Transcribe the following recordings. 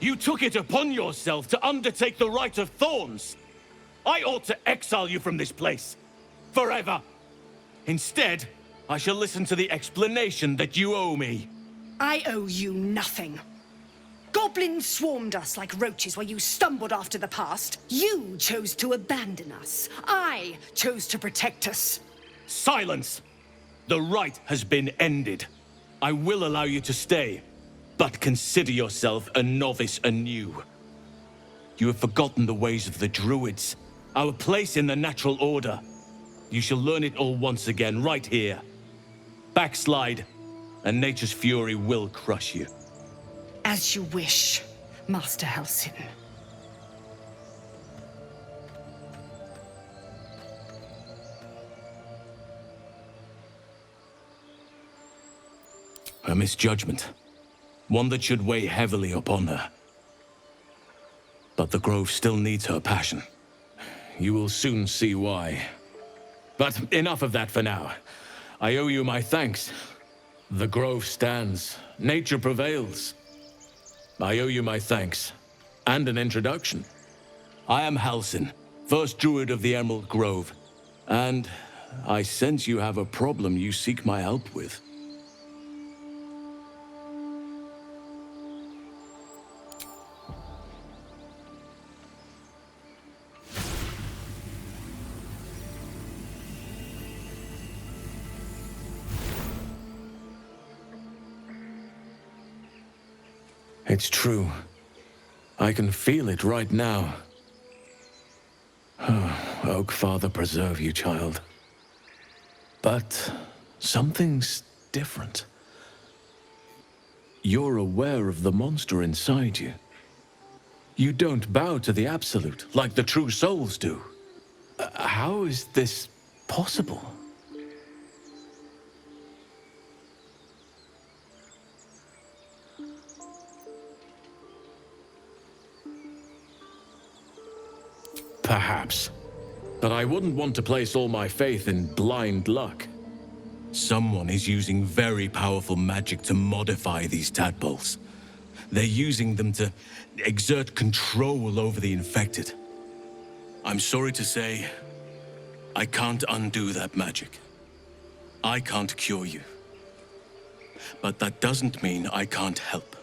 You took it upon yourself to undertake the Rite of Thorns. I ought to exile you from this place. Forever. Instead, I shall listen to the explanation that you owe me. I owe you nothing. Goblins swarmed us like roaches while you stumbled after the past. You chose to abandon us. I chose to protect us. Silence! The rite has been ended. I will allow you to stay, but consider yourself a novice anew. You have forgotten the ways of the Druids, our place in the natural order. You shall learn it all once again, right here. Backslide, and nature's fury will crush you. As you wish, Master Halsin. A misjudgment. One that should weigh heavily upon her. But the Grove still needs her passion. You will soon see why. But enough of that for now. I owe you my thanks. The Grove stands. Nature prevails. I owe you my thanks. And an introduction. I am Halsin, first Druid of the Emerald Grove. And I sense you have a problem you seek my help with. It's true. I can feel it right now. Oak Father preserve you, child. But something's different. You're aware of the monster inside you. You don't bow to the Absolute like the true souls do. How is this possible? Perhaps. But I wouldn't want to place all my faith in blind luck. Someone is using very powerful magic to modify these tadpoles. They're using them to exert control over the infected. I'm sorry to say, I can't undo that magic. I can't cure you. But that doesn't mean I can't help.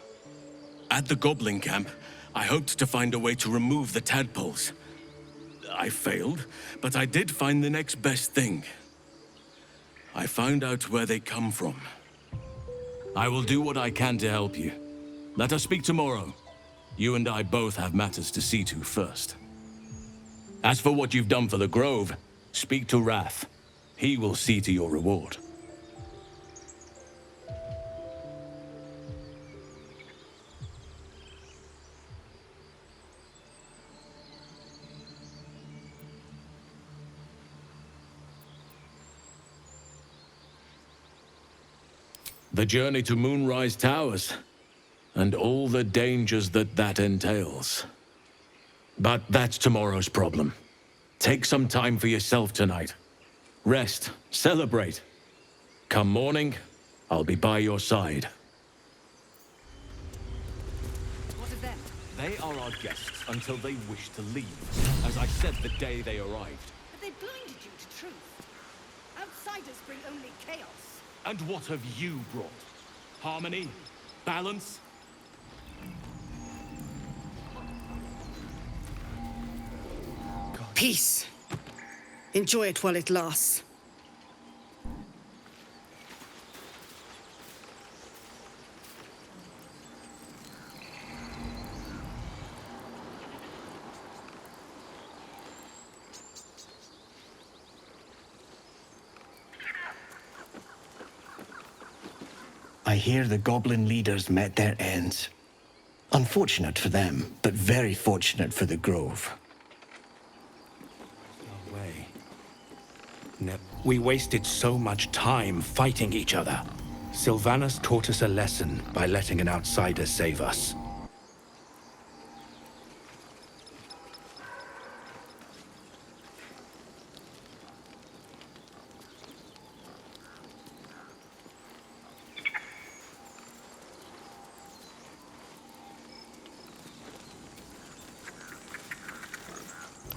At the Goblin camp, I hoped to find a way to remove the tadpoles. I failed, but I did find the next best thing. I found out where they come from. I will do what I can to help you. Let us speak tomorrow. You and I both have matters to see to first. As for what you've done for the Grove, speak to Wrath. He will see to your reward. The journey to Moonrise Towers, and all the dangers that entails. But that's tomorrow's problem. Take some time for yourself tonight. Rest, celebrate. Come morning, I'll be by your side. What of them? They are our guests until they wish to leave, as I said the day they arrived. But they blinded you to truth. Outsiders bring only chaos. And what have you brought? Harmony? Balance? Peace. Enjoy it while it lasts. I hear the goblin leaders met their ends. Unfortunate for them, but very fortunate for the Grove. No way. No, we wasted so much time fighting each other. Sylvanas taught us a lesson by letting an outsider save us.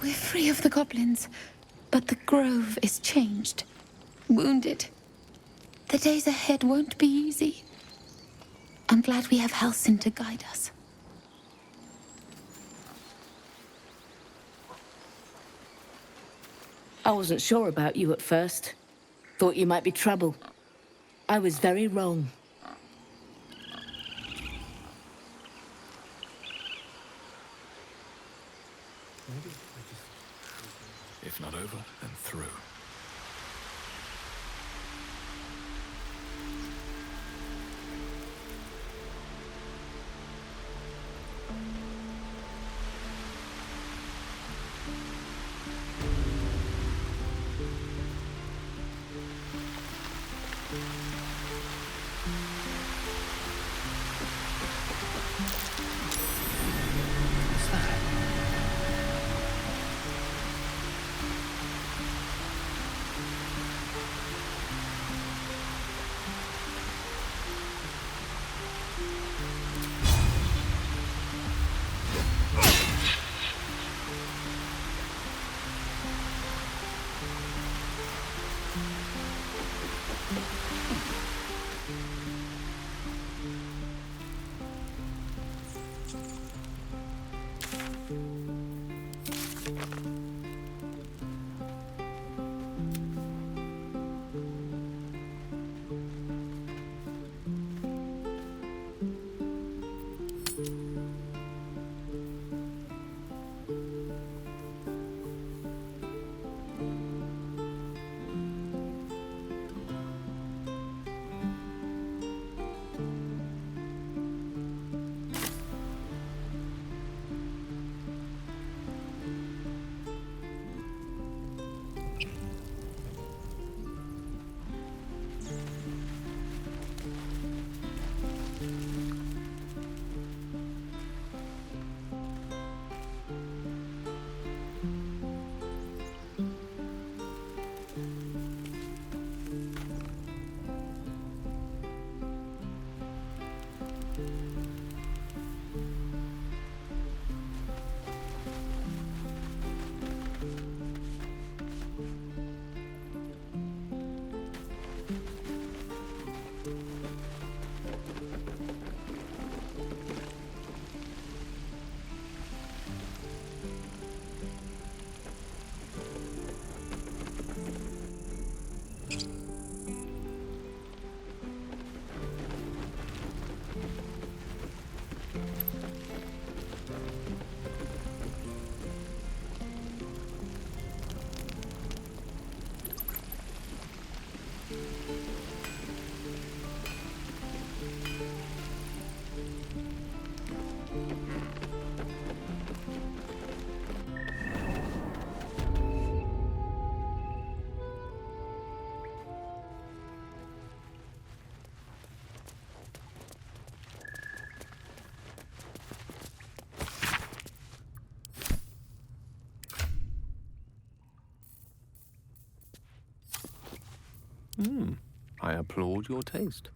We're free of the goblins, but the grove is changed. Wounded. The days ahead won't be easy. I'm glad we have Halsin to guide us. I wasn't sure about you at first. Thought you might be trouble. I was very wrong. If not over, then through. I applaud your taste.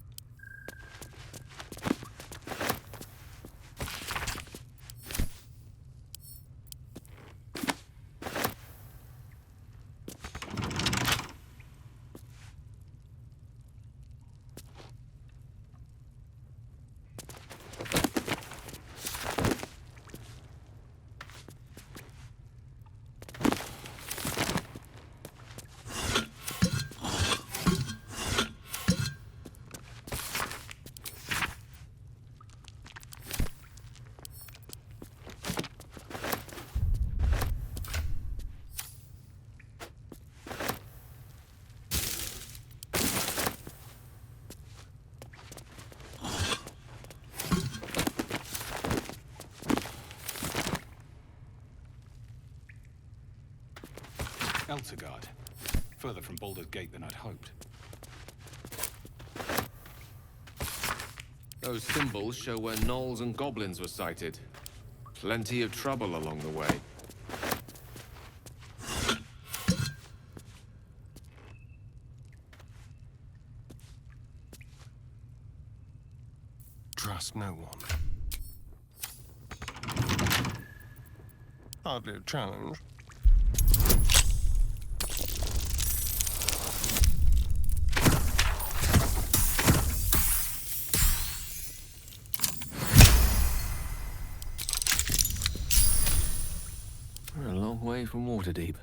Eltergard. Further from Baldur's Gate than I'd hoped. Those symbols show where gnolls and goblins were sighted. Plenty of trouble along the way. Trust no one. Hardly a challenge. away from Waterdeep.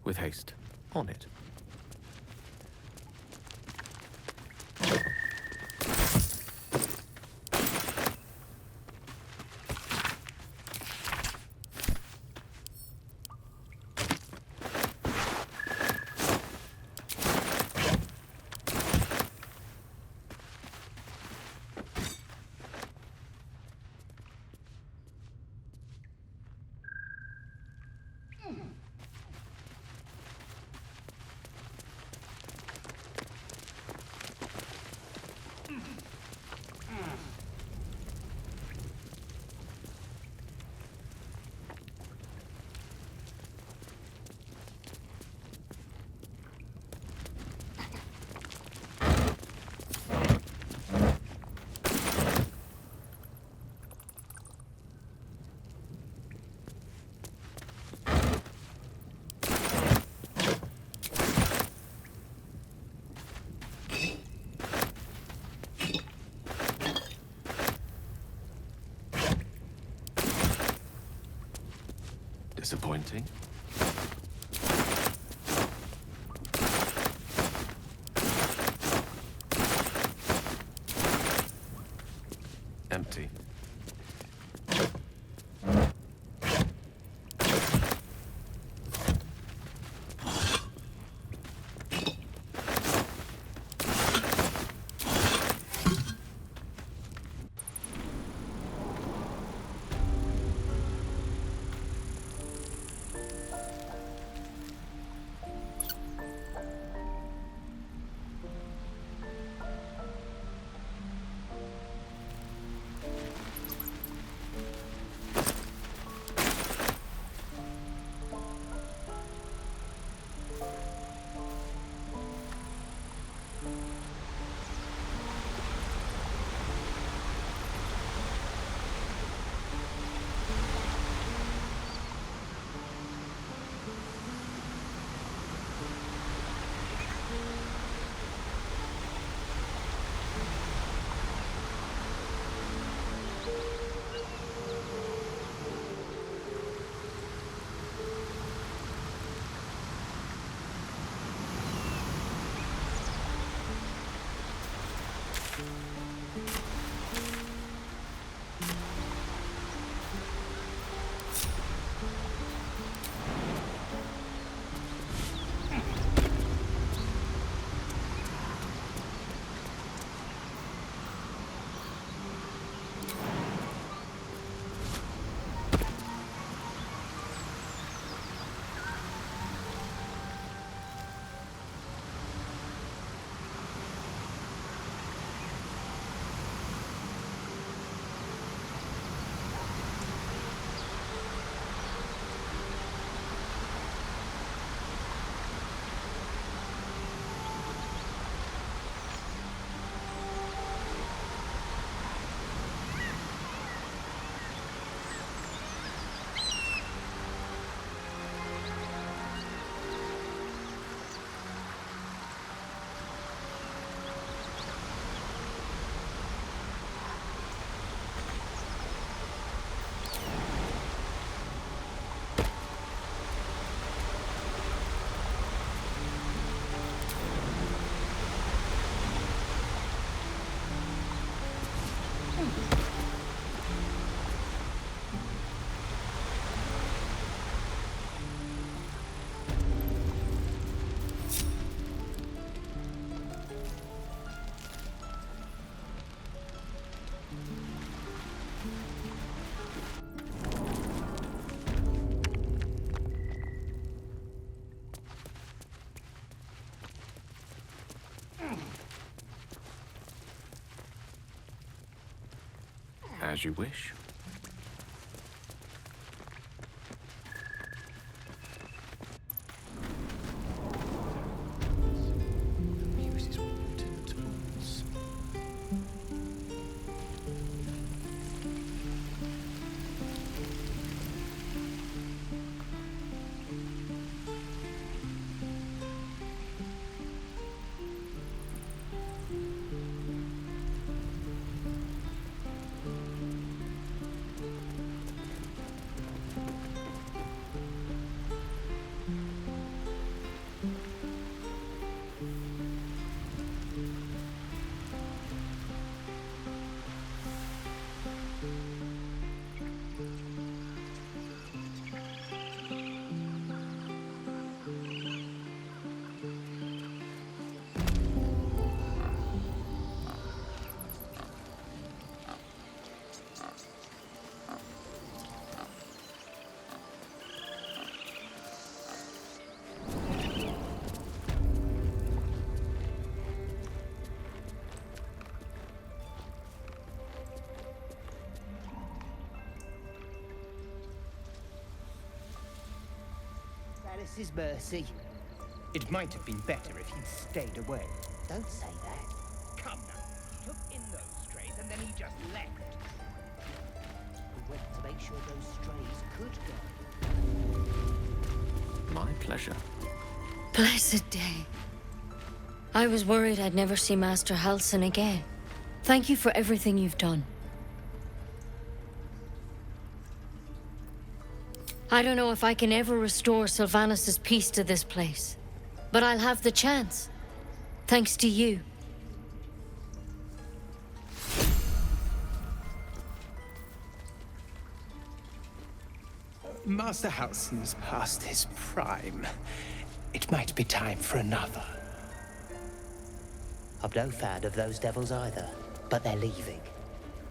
With haste. On it. Disappointing. Empty. As you wish. Uses wooden tools. Sylvanus' mercy. It might have been better if he'd stayed away. Don't say that. Come now. He took in those strays and then he just left. We went to make sure those strays could go. My pleasure. Blessed day. I was worried I'd never see Master Halsin again. Thank you for everything you've done. I don't know if I can ever restore Sylvanus' peace to this place, but I'll have the chance, thanks to you. Master Halsin's past his prime. It might be time for another. I'm no fan of those devils either, but they're leaving.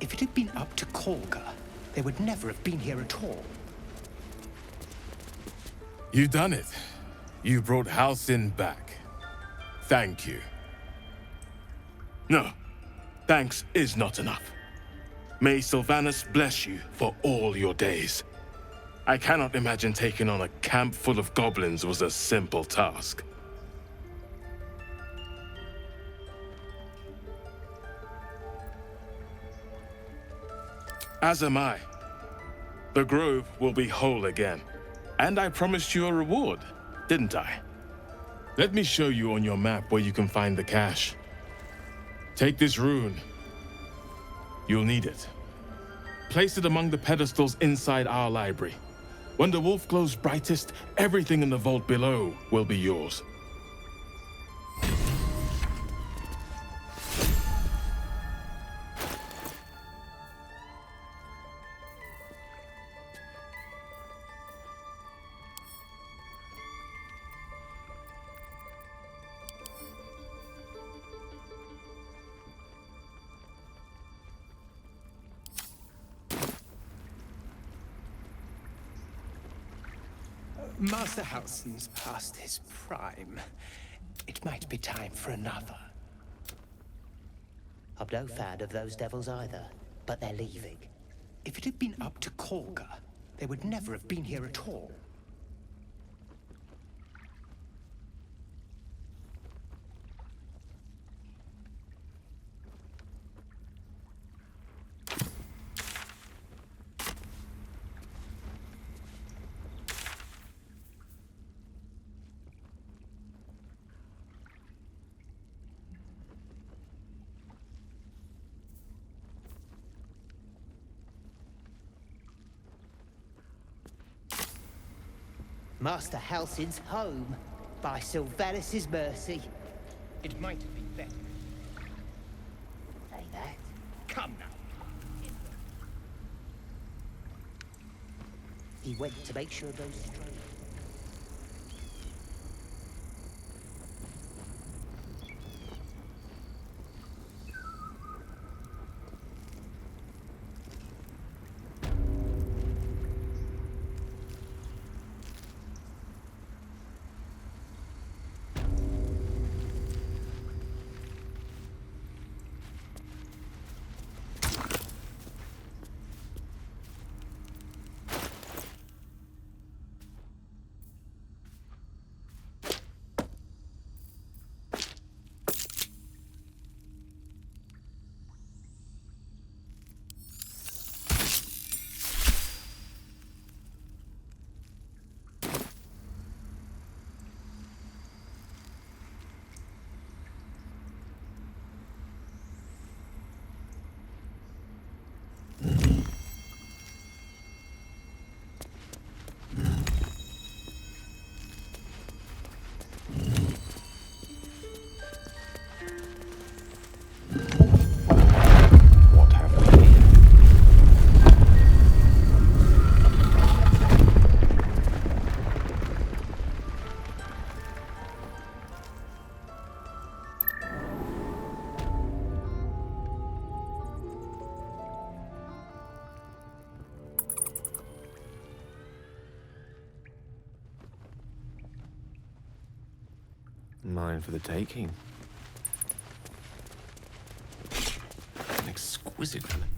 If it had been up to 𝑾𝒂𝒍𝒌𝒕𝒉𝒄, they would never have been here at all. You've done it. You brought Halsin back. Thank you. No, thanks is not enough. May Sylvanus bless you for all your days. I cannot imagine taking on a camp full of goblins was a simple task. As am I. The grove will be whole again. And I promised you a reward, didn't I? Let me show you on your map where you can find the cache. Take this rune. You'll need it. Place it among the pedestals inside our library. When the wolf glows brightest, everything in the vault below will be yours. Master Halsin's past his prime. It might be time for another. I'm no fan of those devils either, but they're leaving. If it had been up to 𝑾𝒂𝒍𝒌𝒕𝒉𝒄, they would never have been here at all. Master Halsin's home, by Sylvanus' mercy. It might have been better. Say that. Come now. He went to make sure those strays... Mine for the taking. An exquisite relic.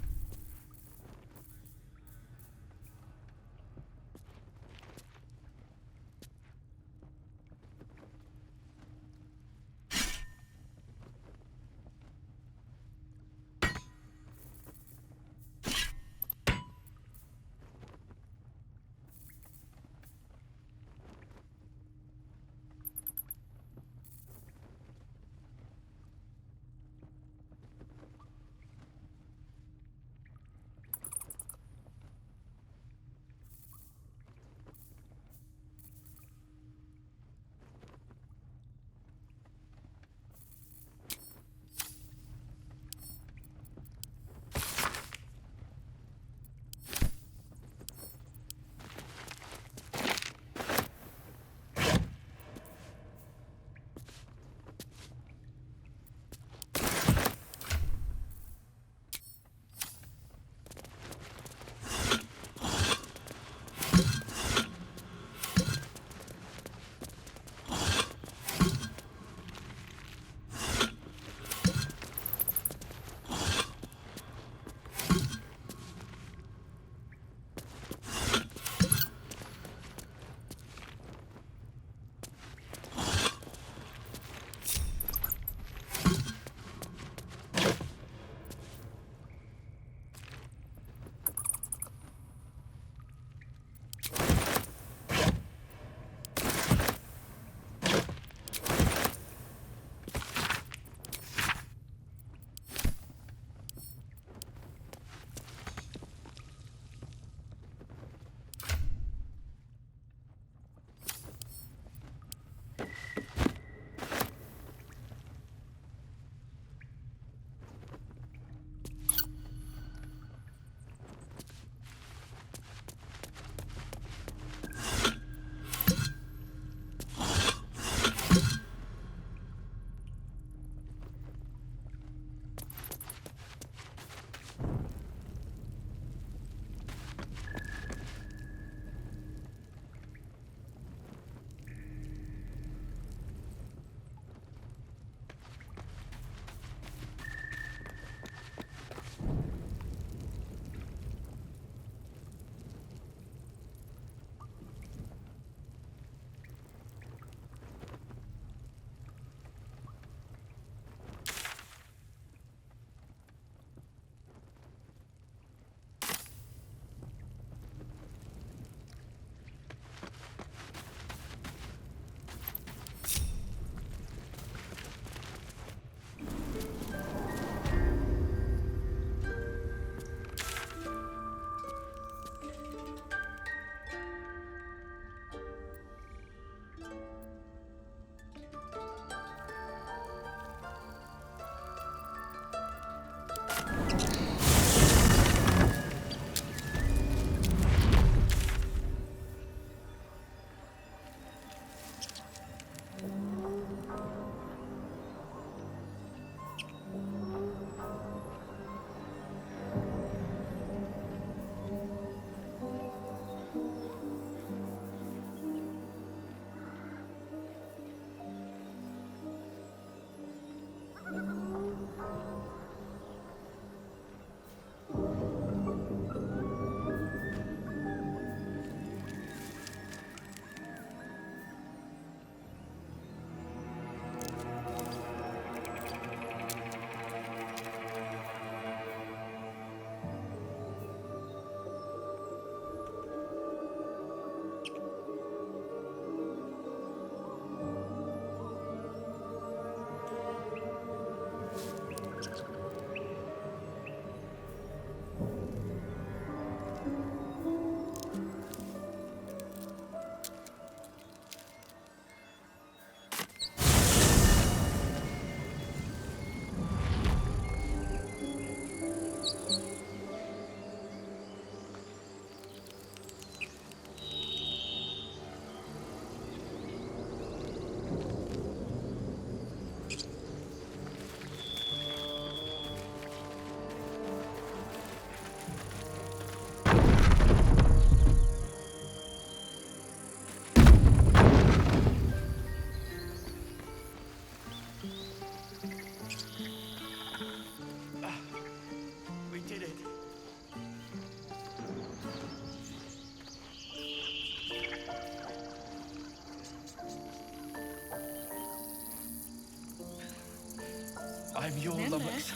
I'm your Remember, Lovelace.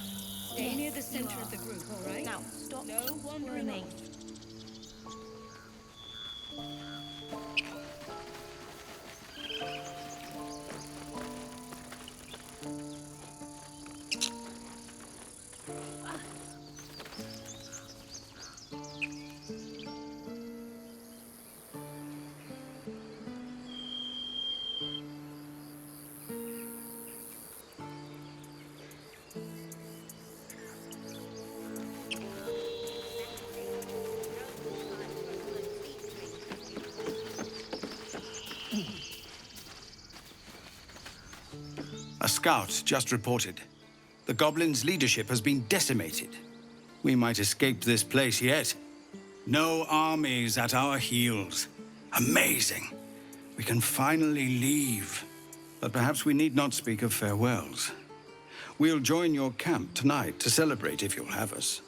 stay near the center of the group, all right? Now, stop No wandering me. off. A scout just reported. The goblins' leadership has been decimated. We might escape this place yet. No armies at our heels. Amazing. We can finally leave. But perhaps we need not speak of farewells. We'll join your camp tonight to celebrate if you'll have us.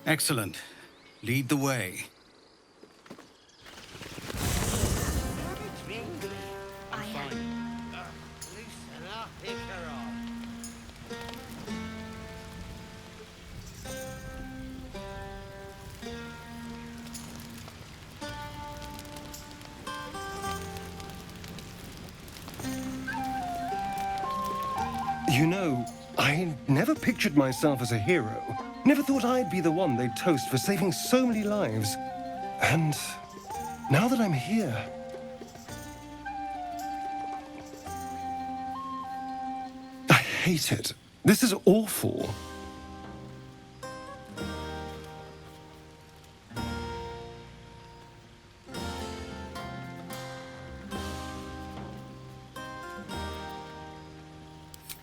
Excellent. Lead the way. You know, I never pictured myself as a hero. Never thought I'd be the one they'd toast for saving so many lives. And now that I'm here... I hate it. This is awful.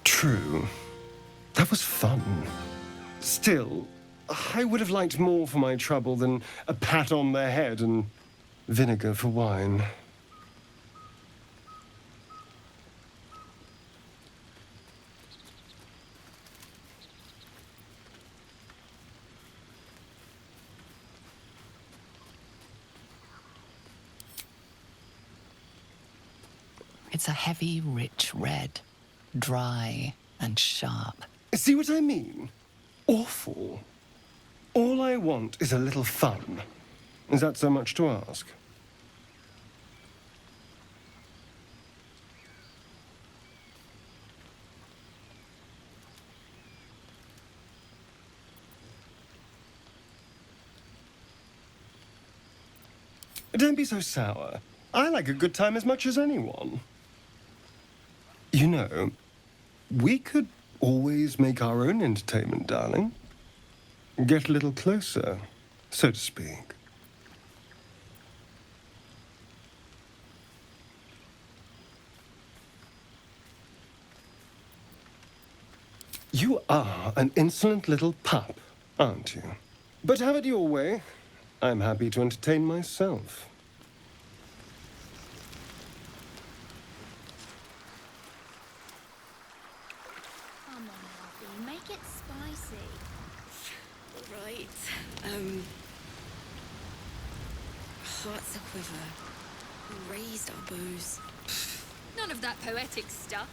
True. That was fun. Still, I would have liked more for my trouble than a pat on the head and vinegar for wine. It's a heavy, rich red. Dry and sharp. See what I mean? Awful. All I want is a little fun. Is that so much to ask? Don't be so sour. I like a good time as much as anyone. You know, we could always make our own entertainment, darling. Get a little closer, so to speak. You are an insolent little pup, aren't you? But have it your way. I'm happy to entertain myself. Make it spicy. Right. Hearts a quiver. Raised our bows. None of that poetic stuff.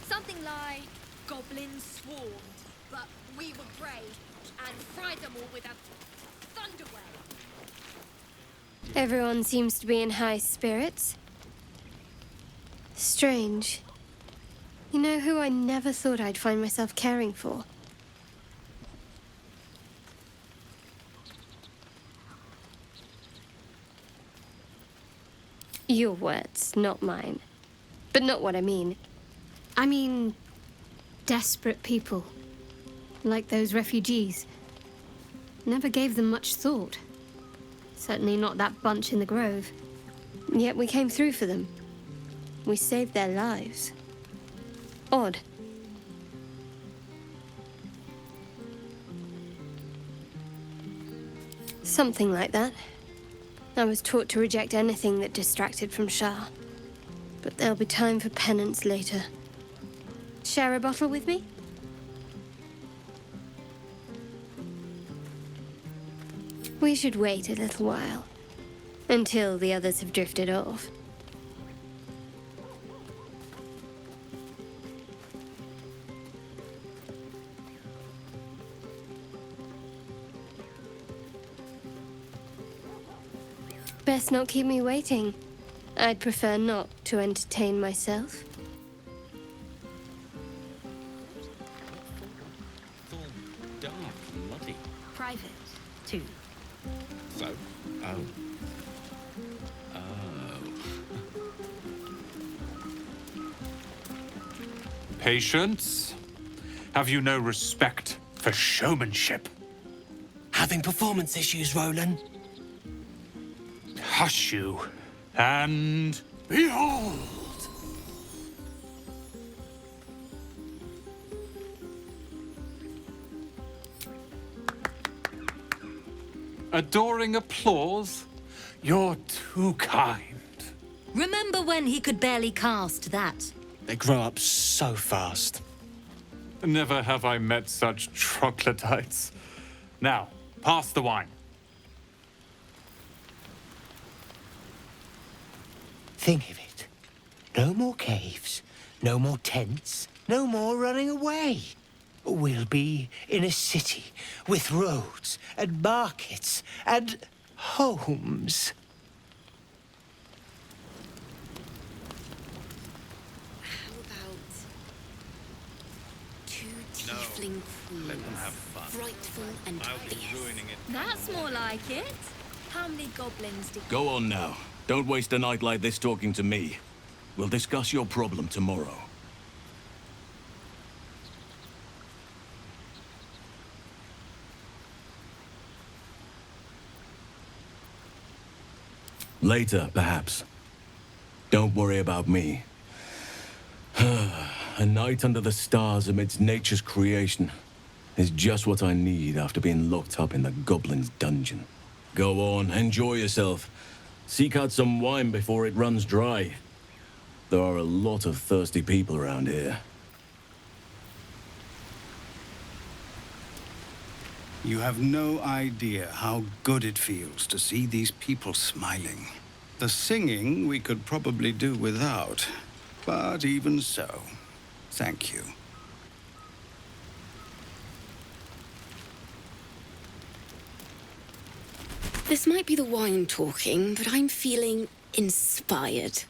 Something like goblins swarmed, but we were brave and fried them all with a thunder wave. Everyone seems to be in high spirits. Strange. You know who I never thought I'd find myself caring for? Your words, not mine. But not what I mean. I mean, desperate people. Like those refugees. Never gave them much thought. Certainly not that bunch in the grove. Yet we came through for them. We saved their lives. Odd. Something like that. I was taught to reject anything that distracted from Shah. But there'll be time for penance later. Share a bottle with me? We should wait a little while. Until the others have drifted off. Best not keep me waiting. I'd prefer not to entertain myself. Dark and muddy. Private, too. So? Oh. Oh. Patience? Have you no respect for showmanship? Having performance issues, Roland? Hush you, and behold! Adoring applause? You're too kind. Remember when he could barely cast that? They grow up so fast. Never have I met such troglodytes. Now, pass the wine. Think of it. No more caves, no more tents, no more running away. We'll be in a city with roads and markets and homes. How about two tiefling queens? Let them have fun. Frightful and I'll be fierce. ruining it. That's more like it. How many goblins did... Go on now. Don't waste a night like this talking to me. We'll discuss your problem tomorrow. Later, perhaps. Don't worry about me. A night under the stars amidst nature's creation is just what I need after being locked up in the goblin's dungeon. Go on, enjoy yourself. Seek out some wine before it runs dry. There are a lot of thirsty people around here. You have no idea how good it feels to see these people smiling. The singing we could probably do without, but even so, thank you. This might be the wine talking, but I'm feeling inspired.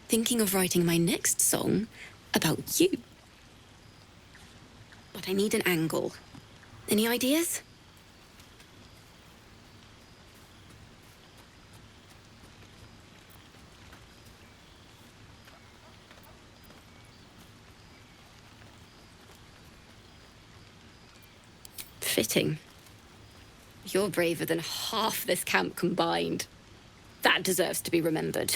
Thinking of writing my next song about you. But I need an angle. Any ideas? Fitting. You're braver than half this camp combined. That deserves to be remembered.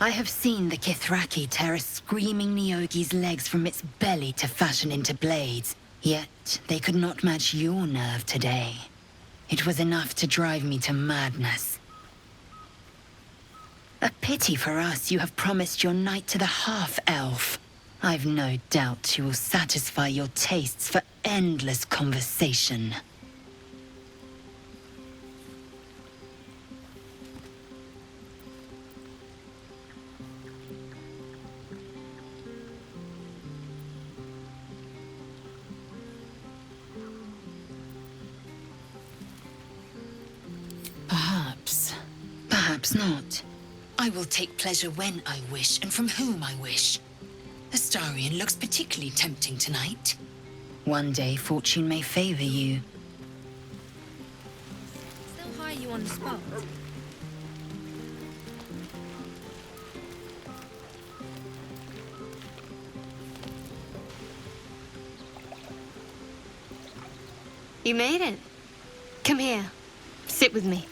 I have seen the Kithraki tear a screaming Neogi's legs from its belly to fashion into blades. Yet they could not match your nerve today. It was enough to drive me to madness. A pity for us you have promised your night to the half-elf. I've no doubt you will satisfy your tastes for endless conversation. Perhaps not. I will take pleasure when I wish and from whom I wish. Astarion looks particularly tempting tonight. One day fortune may favor you. Still hire you on the spot. You made it. Come here. Sit with me.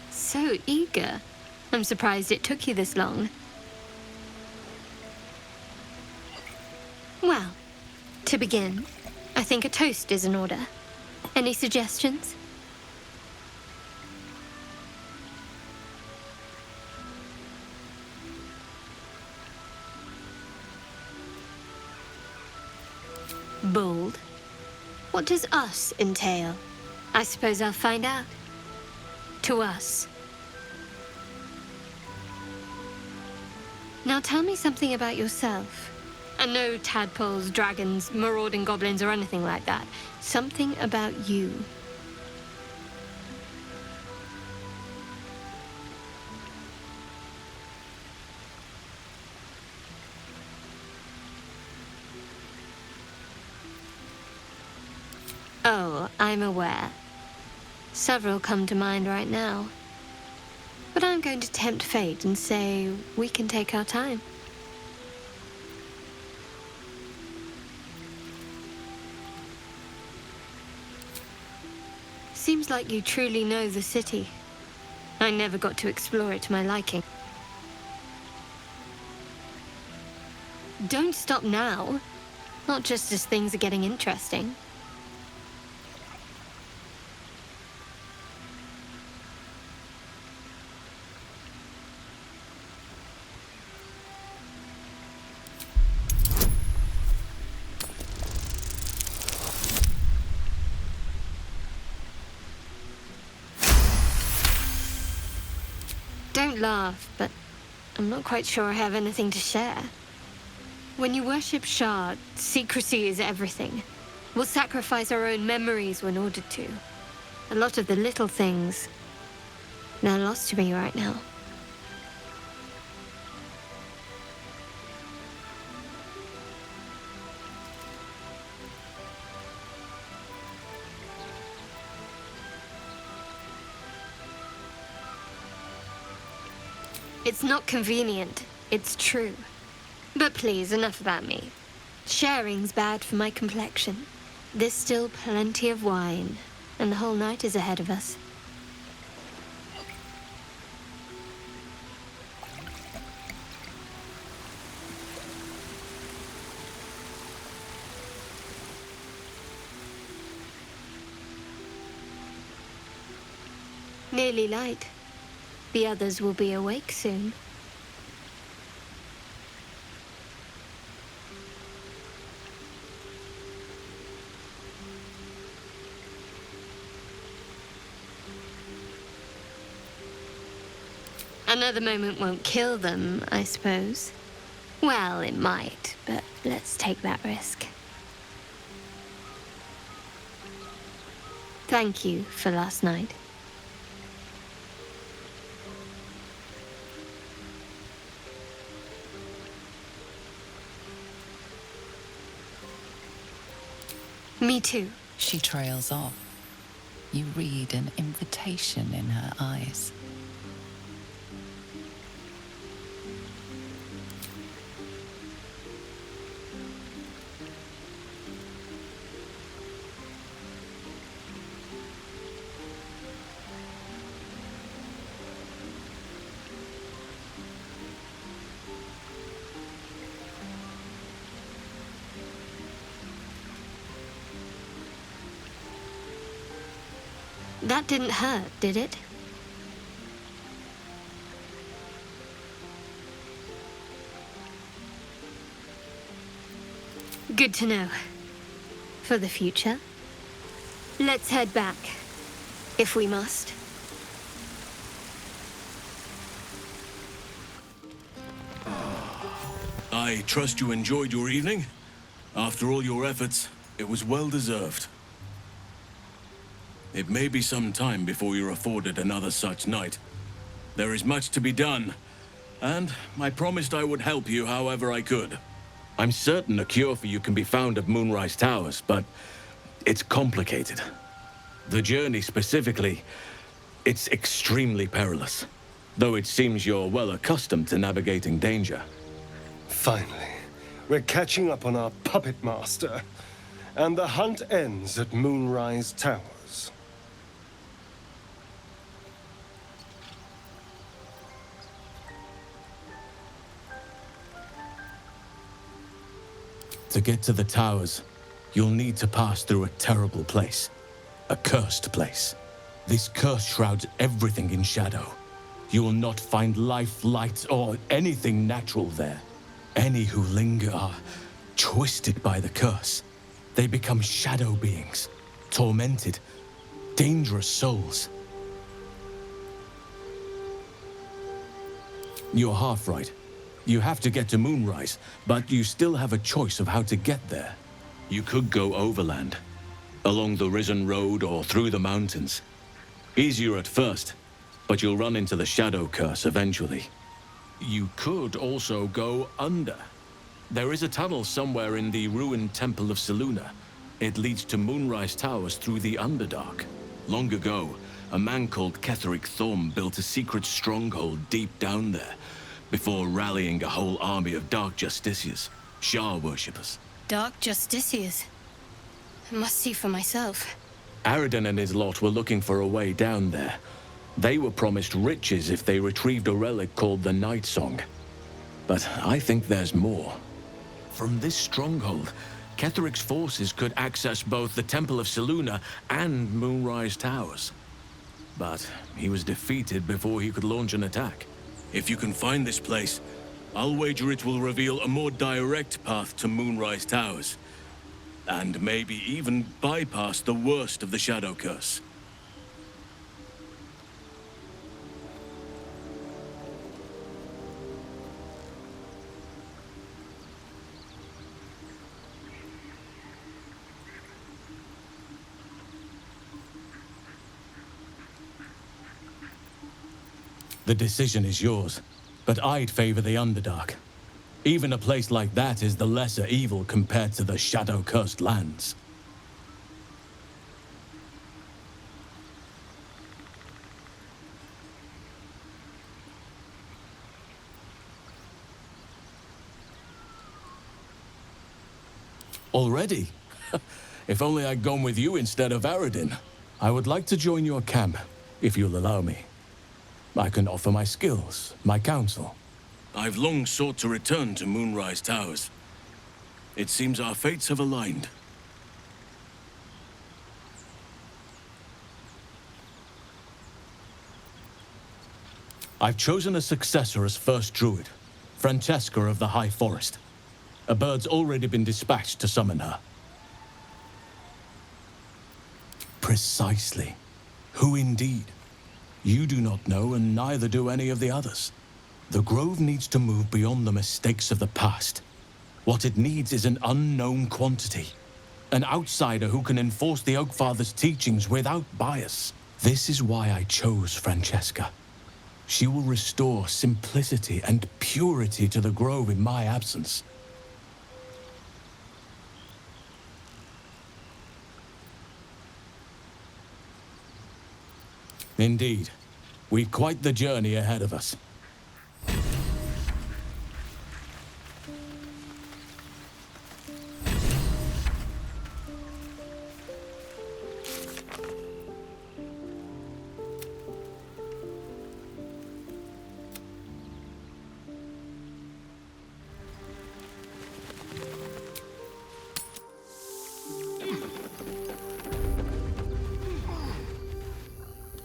So eager. I'm surprised it took you this long. Well, to begin, I think a toast is in order. Any suggestions? Bold? What does us entail? I suppose I'll find out. To us. Now tell me something about yourself. And no tadpoles, dragons, marauding goblins, or anything like that. Something about you. Oh, I'm aware. Several come to mind right now. But I'm going to tempt fate and say we can take our time. Seems like you truly know the city. I never got to explore it to my liking. Don't stop now. Not just as things are getting interesting. Don't laugh, but I'm not quite sure I have anything to share. When you worship Shah, secrecy is everything. We'll sacrifice our own memories when ordered to. A lot of the little things, they're lost to me right now. It's not convenient, it's true. But please, enough about me. Sharing's bad for my complexion. There's still plenty of wine, and the whole night is ahead of us. Nearly light. The others will be awake soon. Another moment won't kill them, I suppose. Well, it might, but let's take that risk. Thank you for last night. Me too. She trails off. You read an invitation in her eyes. That didn't hurt, did it? Good to know. For the future. Let's head back, if we must. I trust you enjoyed your evening. After all your efforts, it was well deserved. It may be some time before you're afforded another such night. There is much to be done, and I promised I would help you however I could. I'm certain a cure for you can be found at Moonrise Towers, but it's complicated. The journey specifically, it's extremely perilous, though it seems you're well accustomed to navigating danger. Finally, we're catching up on our puppet master, and the hunt ends at Moonrise Towers. To get to the towers, you'll need to pass through a terrible place. A cursed place. This curse shrouds everything in shadow. You will not find life, light, or anything natural there. Any who linger are twisted by the curse. They become shadow beings, tormented, dangerous souls. You're half right. You have to get to Moonrise, but you still have a choice of how to get there. You could go overland, along the Risen Road or through the mountains. Easier at first, but you'll run into the Shadow Curse eventually. You could also go under. There is a tunnel somewhere in the ruined Temple of Selûne. It leads to Moonrise Towers through the Underdark. Long ago, a man called 𝑘𝒂𝒍𝒌𝒕𝒉𝒓𝒐𝒖𝒈𝒉 deep siecret stronghold deep down there, before rallying a whole army of Dark Justiciars, Shah worshippers. Dark Justiciars. I must see for myself. Aradin and his lot were looking for a way down there. They were promised riches if they retrieved a relic called the Night Song. But I think there's more. From this stronghold, Ketherich's forces could access both the Temple of Selûne and Moonrise Towers. But he was defeated before he could launch an attack. If you can find this place, I'll wager it will reveal a more direct path to Moonrise Towers. And maybe even bypass the worst of the Shadow Curse. The decision is yours, but I'd favor the Underdark. Even a place like that is the lesser evil compared to the shadow-cursed lands. Already? If only I'd gone with you instead of Aradin. I would like to join your camp, if you'll allow me. I can offer my skills, my counsel. I've long sought to return to Moonrise Towers. It seems our fates have aligned. I've chosen a successor as first druid, Francesca of the High Forest. A bird's already been dispatched to summon her. Precisely. Who indeed? You do not know, and neither do any of the others. The Grove needs to move beyond the mistakes of the past. What it needs is an unknown quantity. An outsider who can enforce the Oak Father's teachings without bias. This is why I chose Francesca. She will restore simplicity and purity to the Grove in my absence. Indeed. We've quite the journey ahead of us.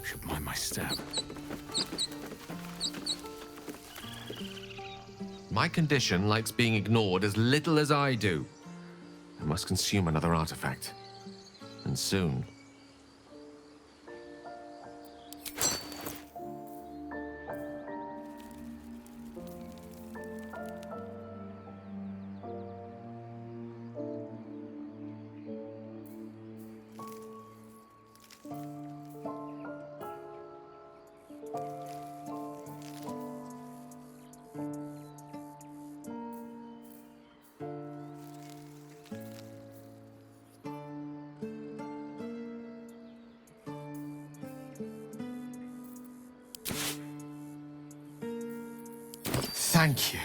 Should mind my step. My condition likes being ignored as little as I do. I must consume another artifact. And soon. Thank you.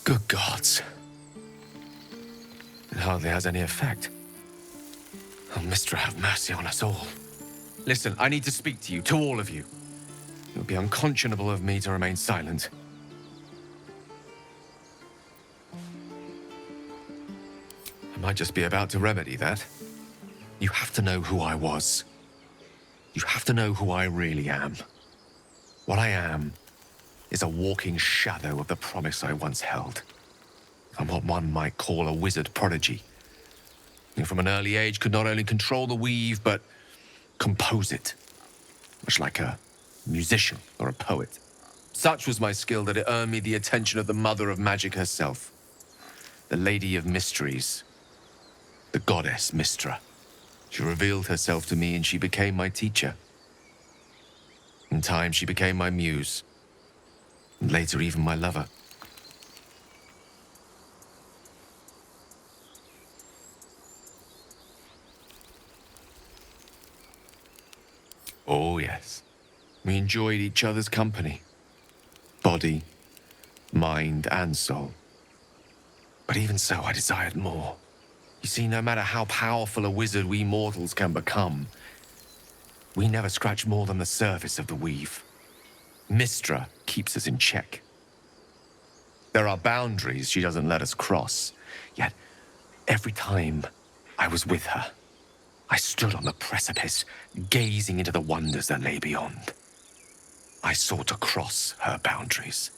Good gods. It hardly has any effect. Oh, Mystra, have mercy on us all. Listen, I need to speak to you, to all of you. It would be unconscionable of me to remain silent. I might just be about to remedy that. You have to know who I was. You have to know who I really am. What I am is a walking shadow of the promise I once held. I'm what one might call a wizard prodigy. Who from an early age could not only control the weave, but compose it. Much like a musician or a poet. Such was my skill that it earned me the attention of the mother of magic herself. The Lady of Mysteries. The goddess Mystra. She revealed herself to me and she became my teacher. In time, she became my muse. And later, even my lover. Oh, yes. We enjoyed each other's company. Body, mind, and soul. But even so, I desired more. You see, no matter how powerful a wizard we mortals can become, we never scratch more than the surface of the weave. Mystra keeps us in check. There are boundaries she doesn't let us cross, yet every time I was with her, I stood on the precipice, gazing into the wonders that lay beyond. I sought to cross her boundaries.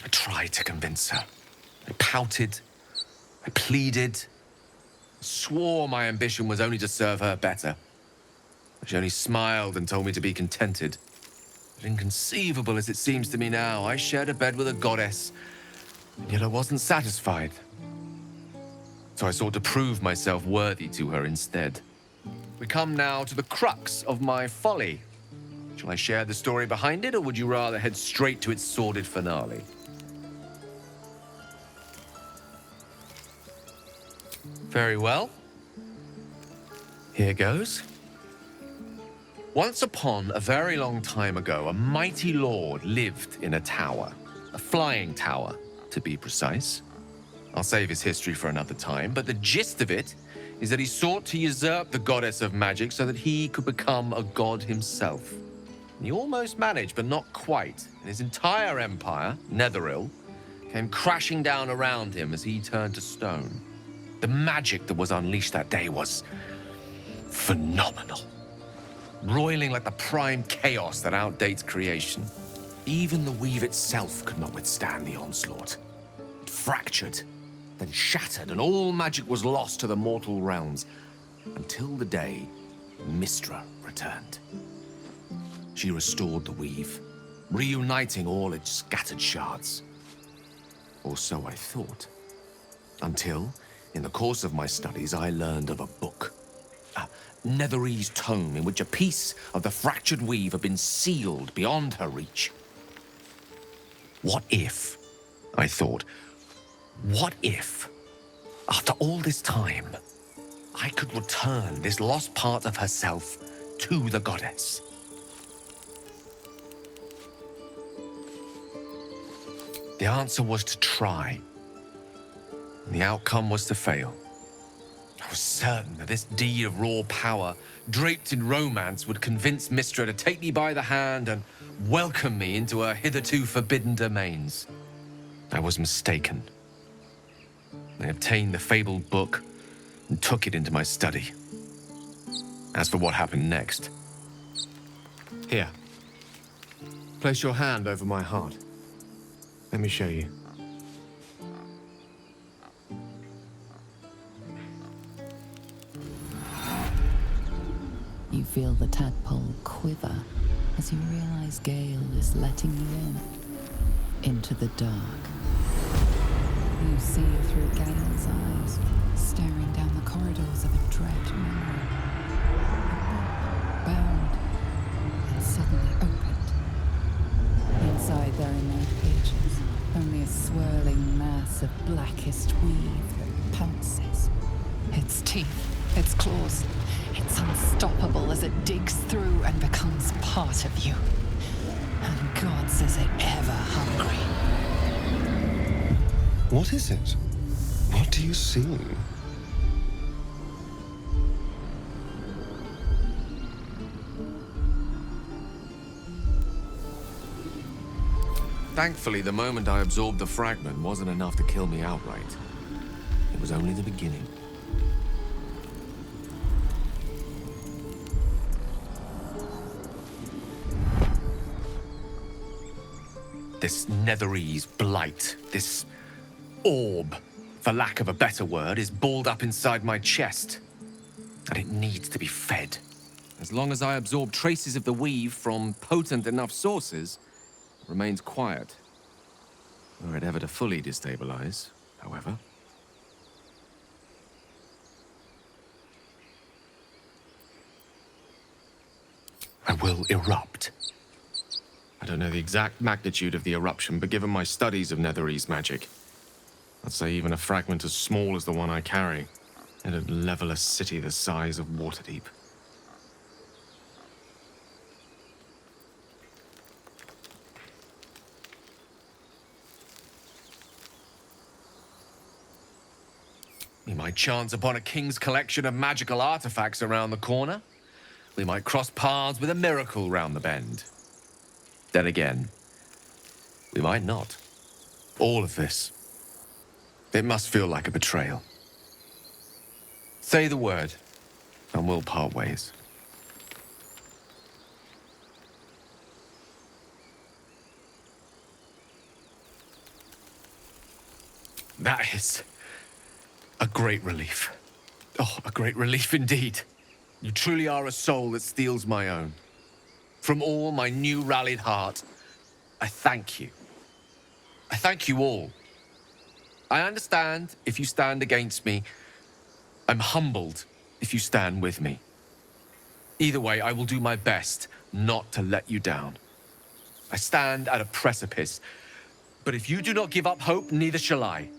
I tried to convince her. I pouted. I pleaded. Swore my ambition was only to serve her better. She only smiled and told me to be contented. But inconceivable as it seems to me now, I shared a bed with a goddess, and yet I wasn't satisfied. So I sought to prove myself worthy to her instead. We come now to the crux of my folly. Shall I share the story behind it, or would you rather head straight to its sordid finale? Very well. Here goes. Once upon a very long time ago, a mighty lord lived in a tower. A flying tower, to be precise. I'll save his history for another time, but the gist of it is that he sought to usurp the goddess of magic so that he could become a god himself. And he almost managed, but not quite. And his entire empire, Netheril, came crashing down around him as he turned to stone. The magic that was unleashed that day was phenomenal. Roiling like the prime chaos that outdates creation. Even the weave itself could not withstand the onslaught. It fractured, then shattered, and all magic was lost to the mortal realms, until the day Mystra returned. She restored the weave, reuniting all its scattered shards. Or so I thought. Until, in the course of my studies, I learned of a book. A Netherese tome in which a piece of the fractured weave had been sealed beyond her reach. What if, I thought, what if, after all this time, I could return this lost part of herself to the goddess? The answer was to try. And the outcome was to fail. I was certain that this deed of raw power, draped in romance, would convince Mystra to take me by the hand and welcome me into her hitherto forbidden domains. I was mistaken. I obtained the fabled book and took it into my study. As for what happened next... Here. Place your hand over my heart. Let me show you. You feel the tadpole quiver as you realize Gale is letting you into the dark. You see through Gale's eyes, staring down the corridors of a dread memory. A book bound and suddenly opened. Inside there are no pages, only a swirling mass of blackest weave that pounces. Its teeth, its claws, it's unstoppable as it digs through and becomes part of you. And God says it ever hungry. What is it? What do you see? Thankfully, the moment I absorbed the fragment wasn't enough to kill me outright. It was only the beginning. This Netherese blight, this orb, for lack of a better word, is balled up inside my chest. And it needs to be fed. As long as I absorb traces of the weave from potent enough sources, it remains quiet. Were it ever to fully destabilize, however. I will erupt. I don't know the exact magnitude of the eruption, but given my studies of Netherese magic, I'd say even a fragment as small as the one I carry, it'd level a city the size of Waterdeep. We might chance upon a king's collection of magical artifacts around the corner. We might cross paths with a miracle round the bend. Then again, we might not. All of this, it must feel like a betrayal. Say the word, and we'll part ways. That is a great relief. Oh, a great relief indeed. You truly are a soul that steals my own. From all my new rallied heart, I thank you. I thank you all. I understand if you stand against me. I'm humbled if you stand with me. Either way, I will do my best not to let you down. I stand at a precipice, but if you do not give up hope, neither shall I.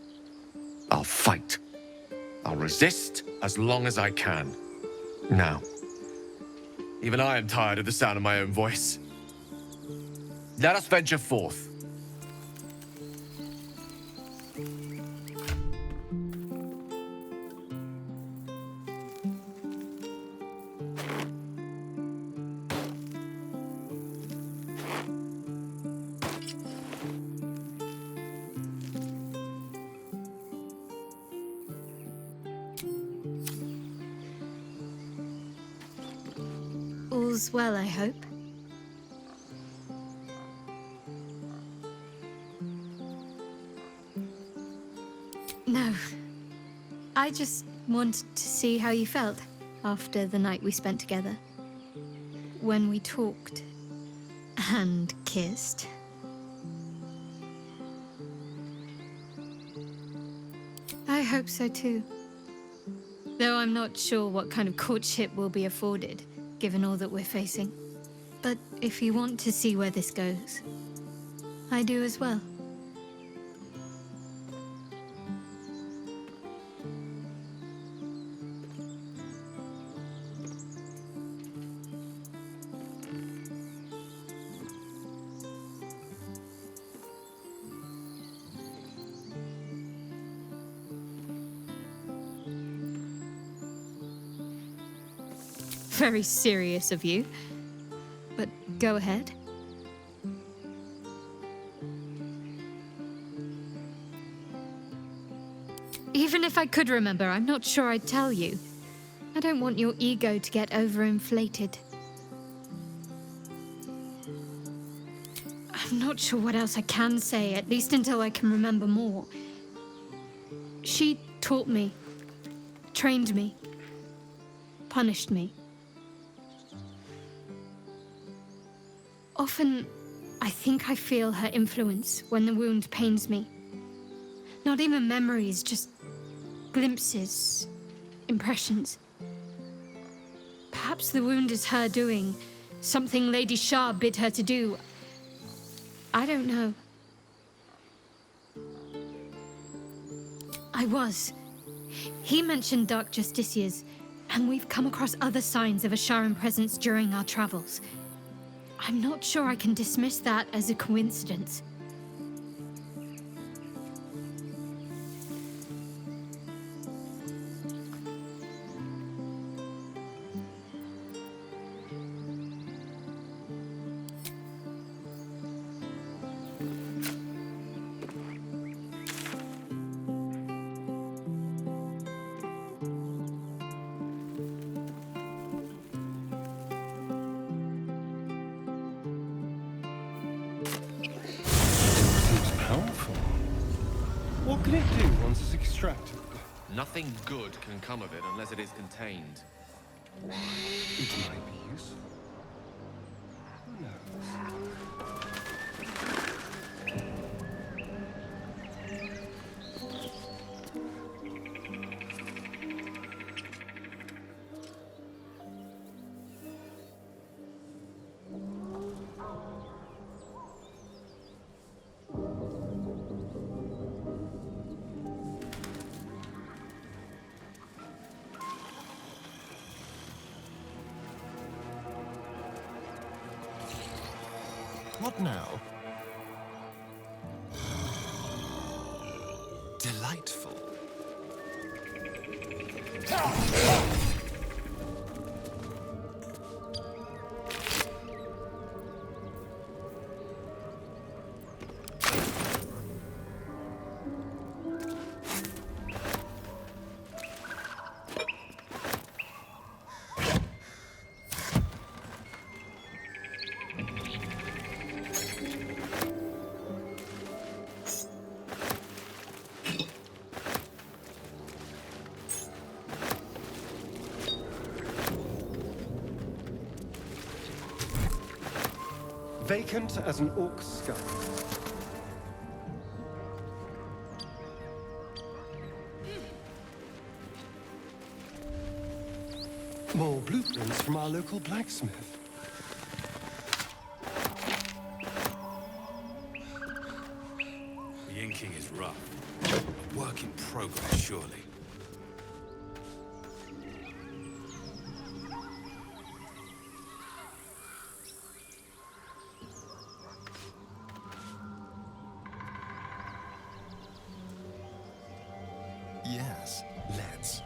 I'll fight. I'll resist as long as I can. Now, even I am tired of the sound of my own voice. Let us venture forth. All's well, I hope. No. I just wanted to see how you felt after the night we spent together. When we talked and kissed. I hope so too. Though I'm not sure what kind of courtship will be afforded, given all that we're facing. But if you want to see where this goes, I do as well. Very serious of you, but go ahead. Even if I could remember, I'm not sure I'd tell you. I don't want your ego to get overinflated. I'm not sure what else I can say, at least until I can remember more. She taught me, trained me, punished me. Often, I think I feel her influence when the wound pains me. Not even memories, just glimpses, impressions. Perhaps the wound is her doing, something Lady Shah bid her to do. I don't know. I was. He mentioned dark justiciars, and we've come across other signs of a Sharan presence during our travels. I'm not sure I can dismiss that as a coincidence. What can it do once it's extracted? Nothing good can come of it unless it is contained. It might be useful. Who knows? What now? Delightful. Vacant as an orc skull. More blueprints from our local blacksmith. The inking is rough. A work in progress, surely. Yes, let's.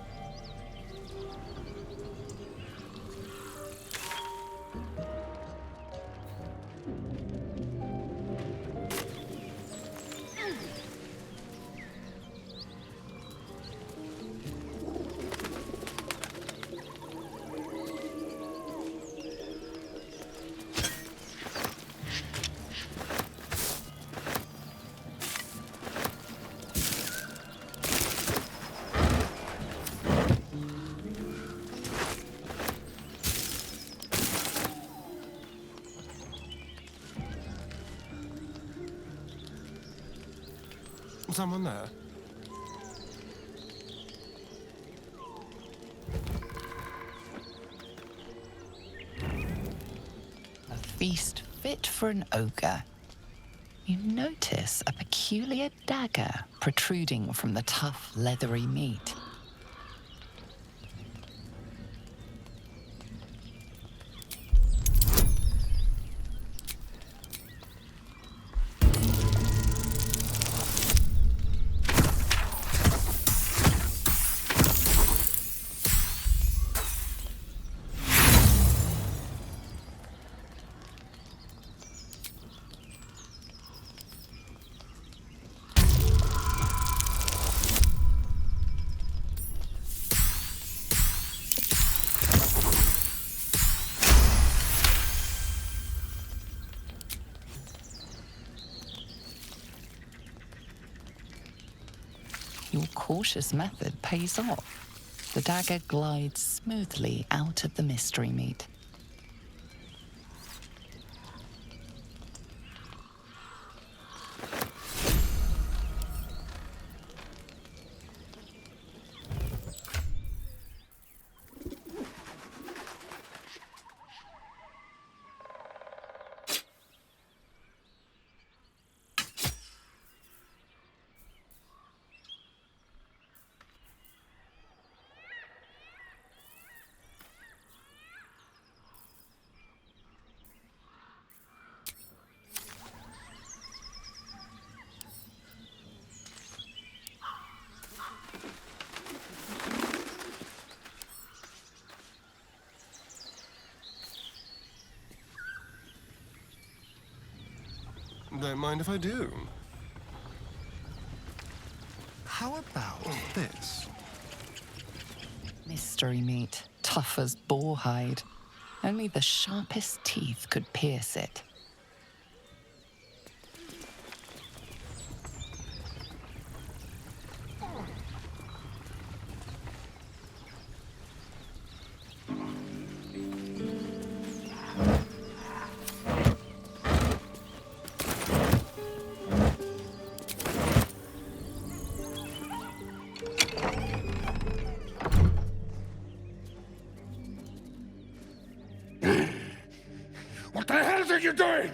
Someone there? A feast fit for an ogre. You notice a peculiar dagger protruding from the tough, leathery meat. Your cautious method pays off. The dagger glides smoothly out of the mystery meat. Don't mind if I do. How about this? Mystery meat, tough as boar hide. Only the sharpest teeth could pierce it. What the hell are you doing?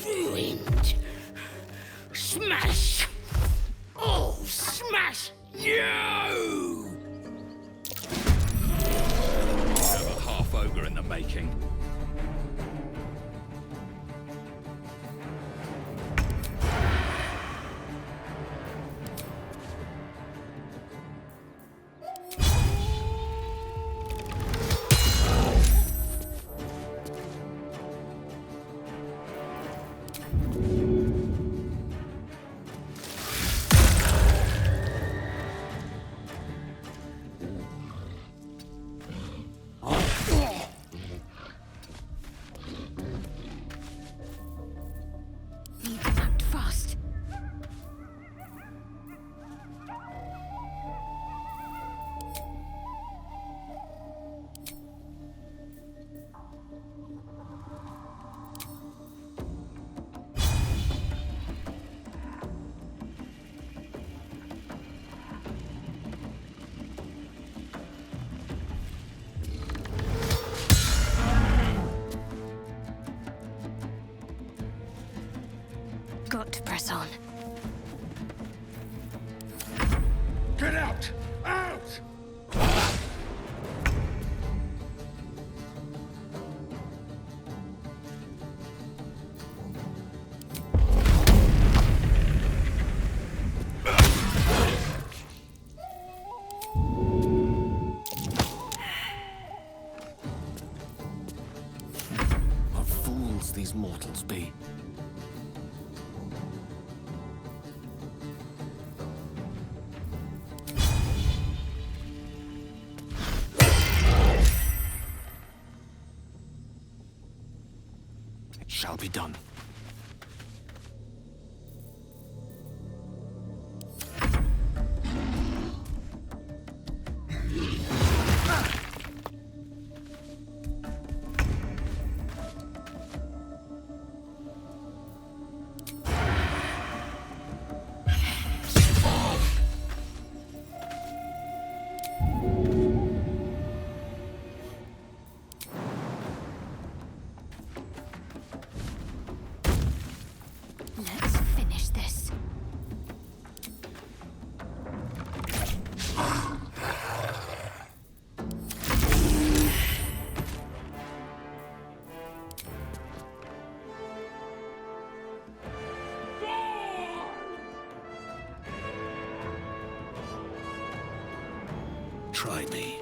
Ruined. Smash! Oh, smash you! Have a half ogre in the making. Need to act fast. Got to press on. Get out! Out! What fools these mortals be. It shall be done. Let's finish this. Try me.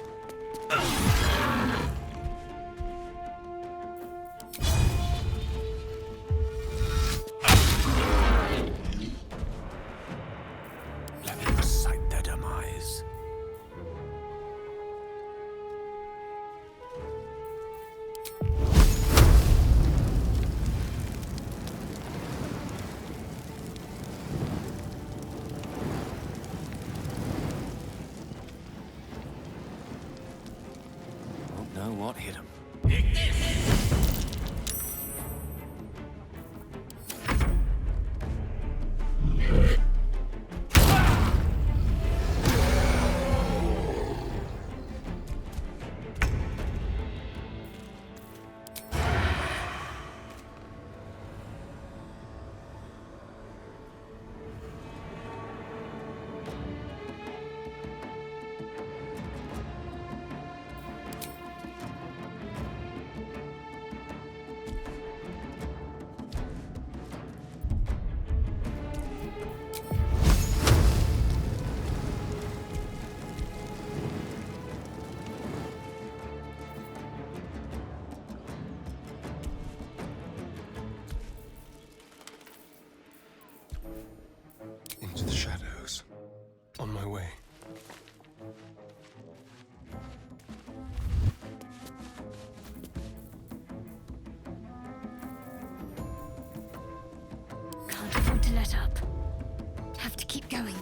Let me recite their demise. Won't know what hit him. Into the shadows. On my way. Can't afford to let up. Have to keep going.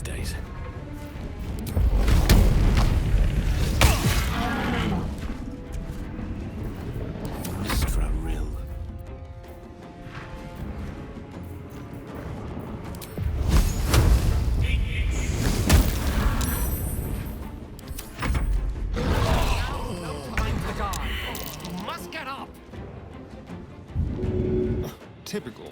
days. Typical.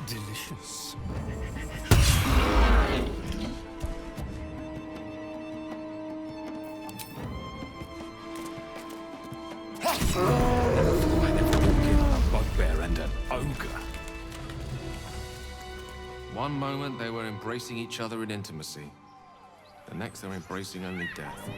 Delicious. A bugbear and an ogre. One moment they were embracing each other in intimacy. The next they're embracing only death.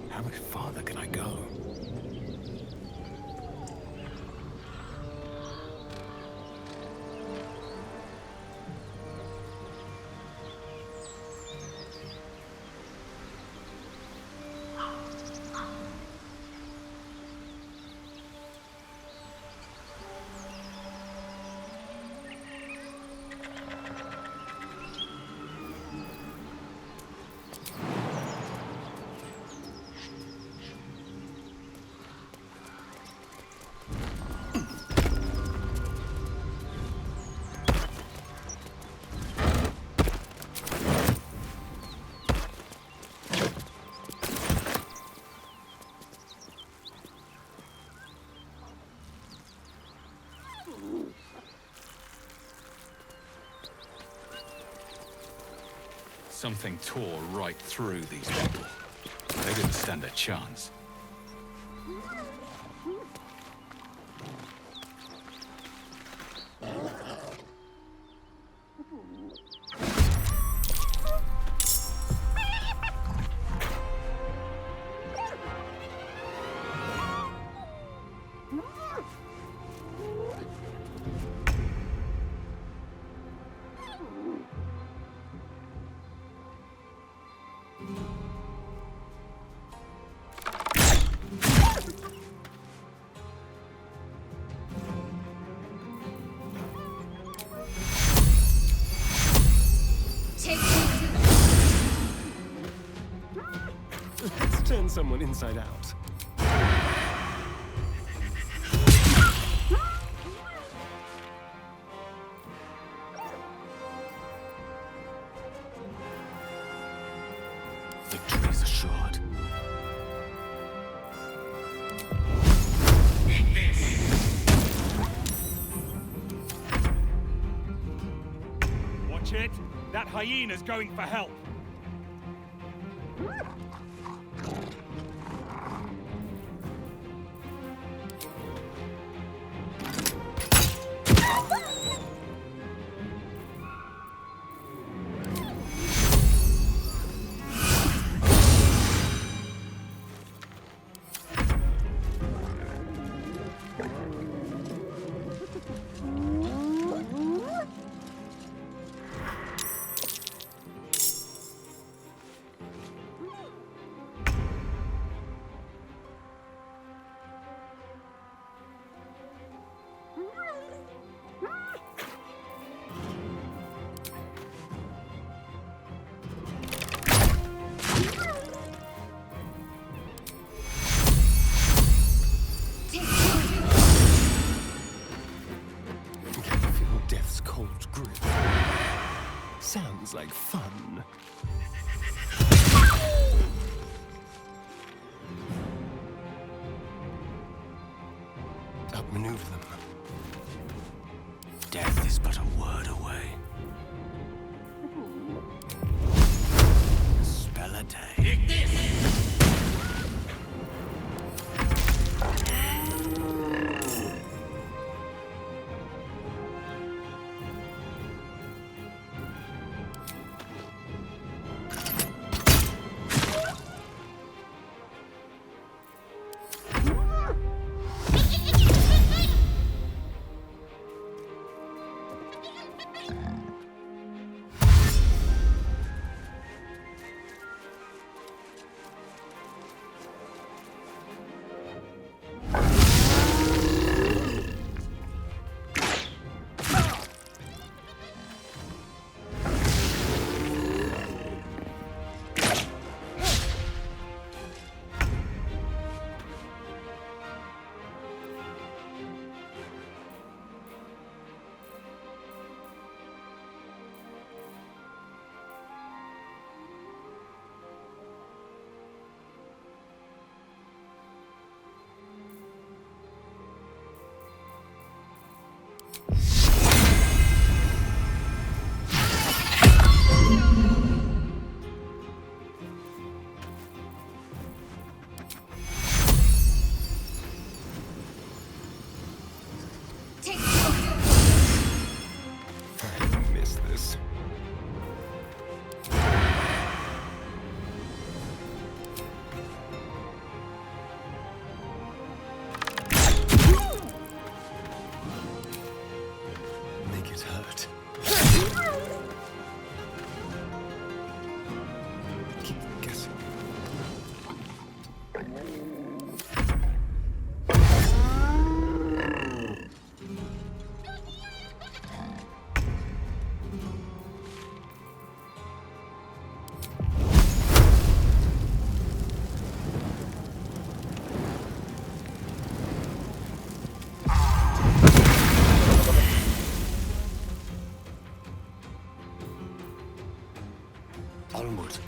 How much farther can I go? Something tore right through these people. They didn't stand a chance. Let's turn someone inside out. Victory is assured. Watch it! That hyena's going for help! sounds like fun. Outmaneuver them. Death is but a word away. A spell a day. Onward.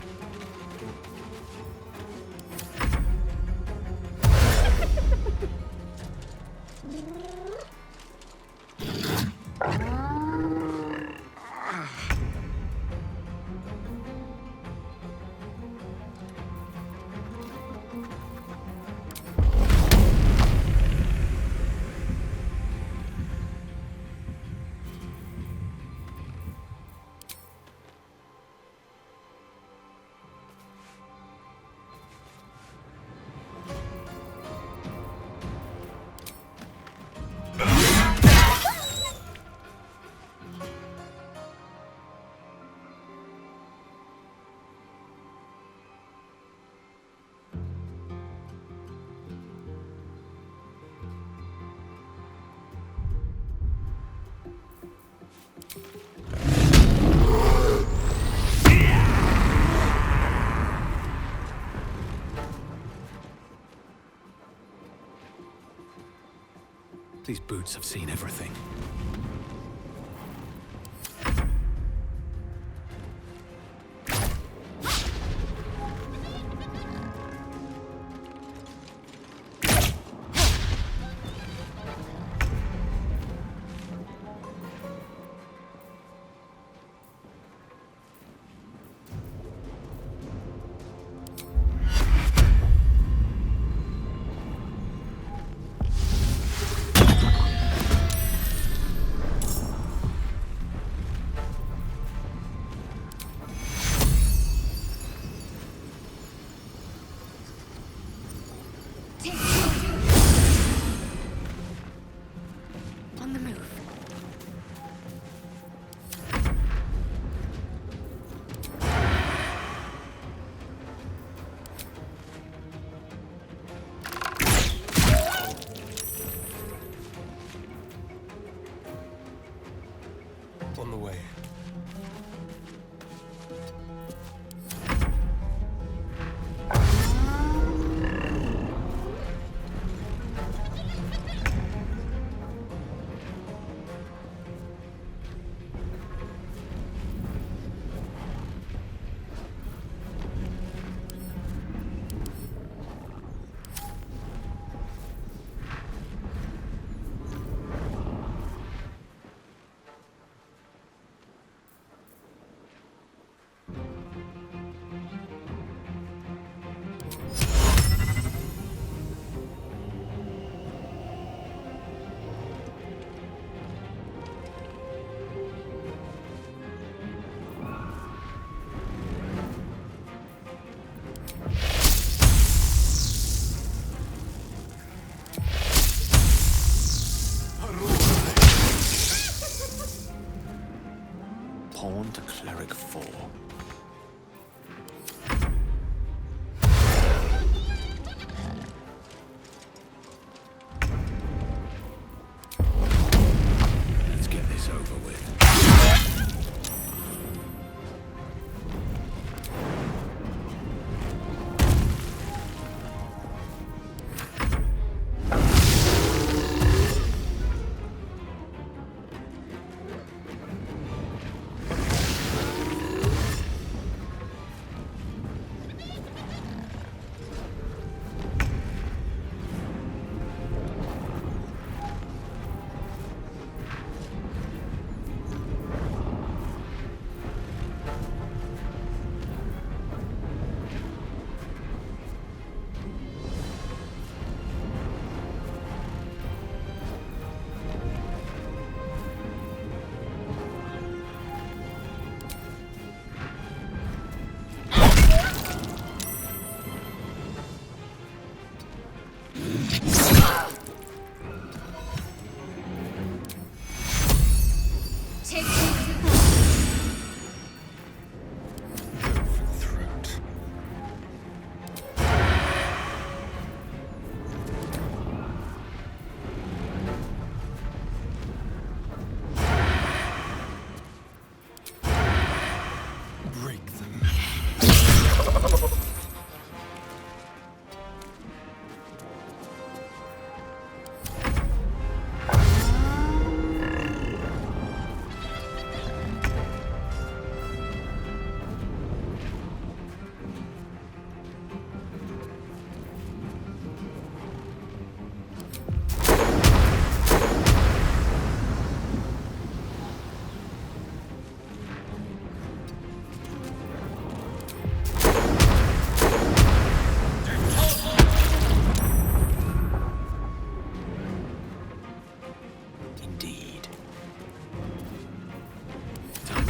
These boots have seen everything. On the move. On the way. pawn to cleric 4. Let's get this over with.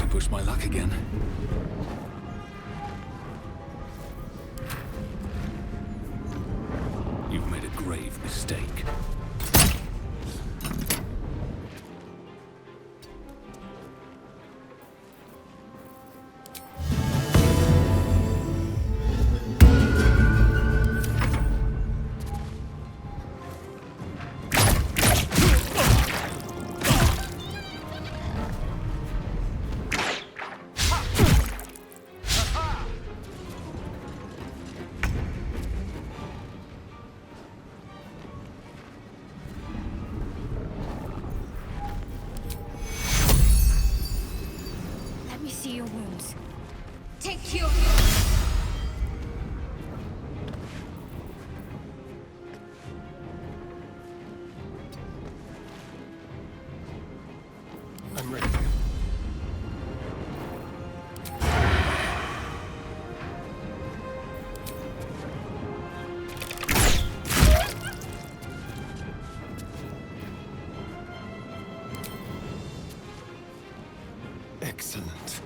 Push my luck again. You've made a grave mistake. See your wounds. Take your... I'm ready. Excellent.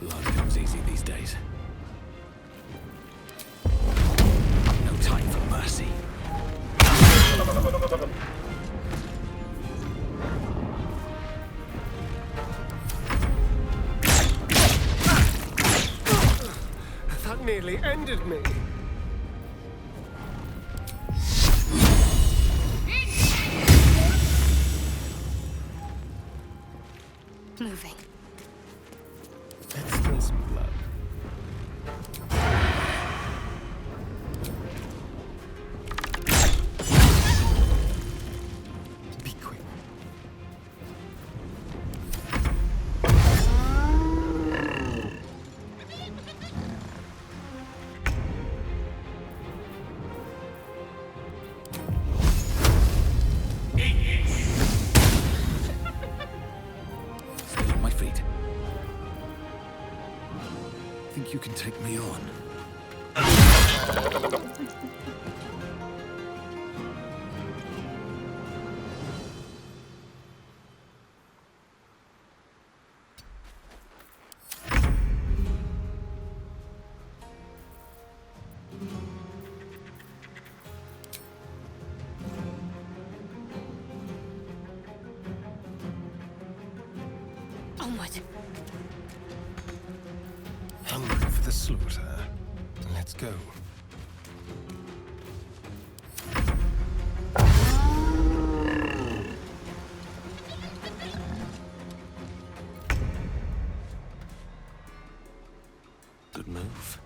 Blood comes easy these days. No time for mercy. That nearly ended me. Moving. Let's spill some blood. Be quick. Stay on my feet. Think you can take me on? Onward. Hungry for the slaughter. Let's go. Good move.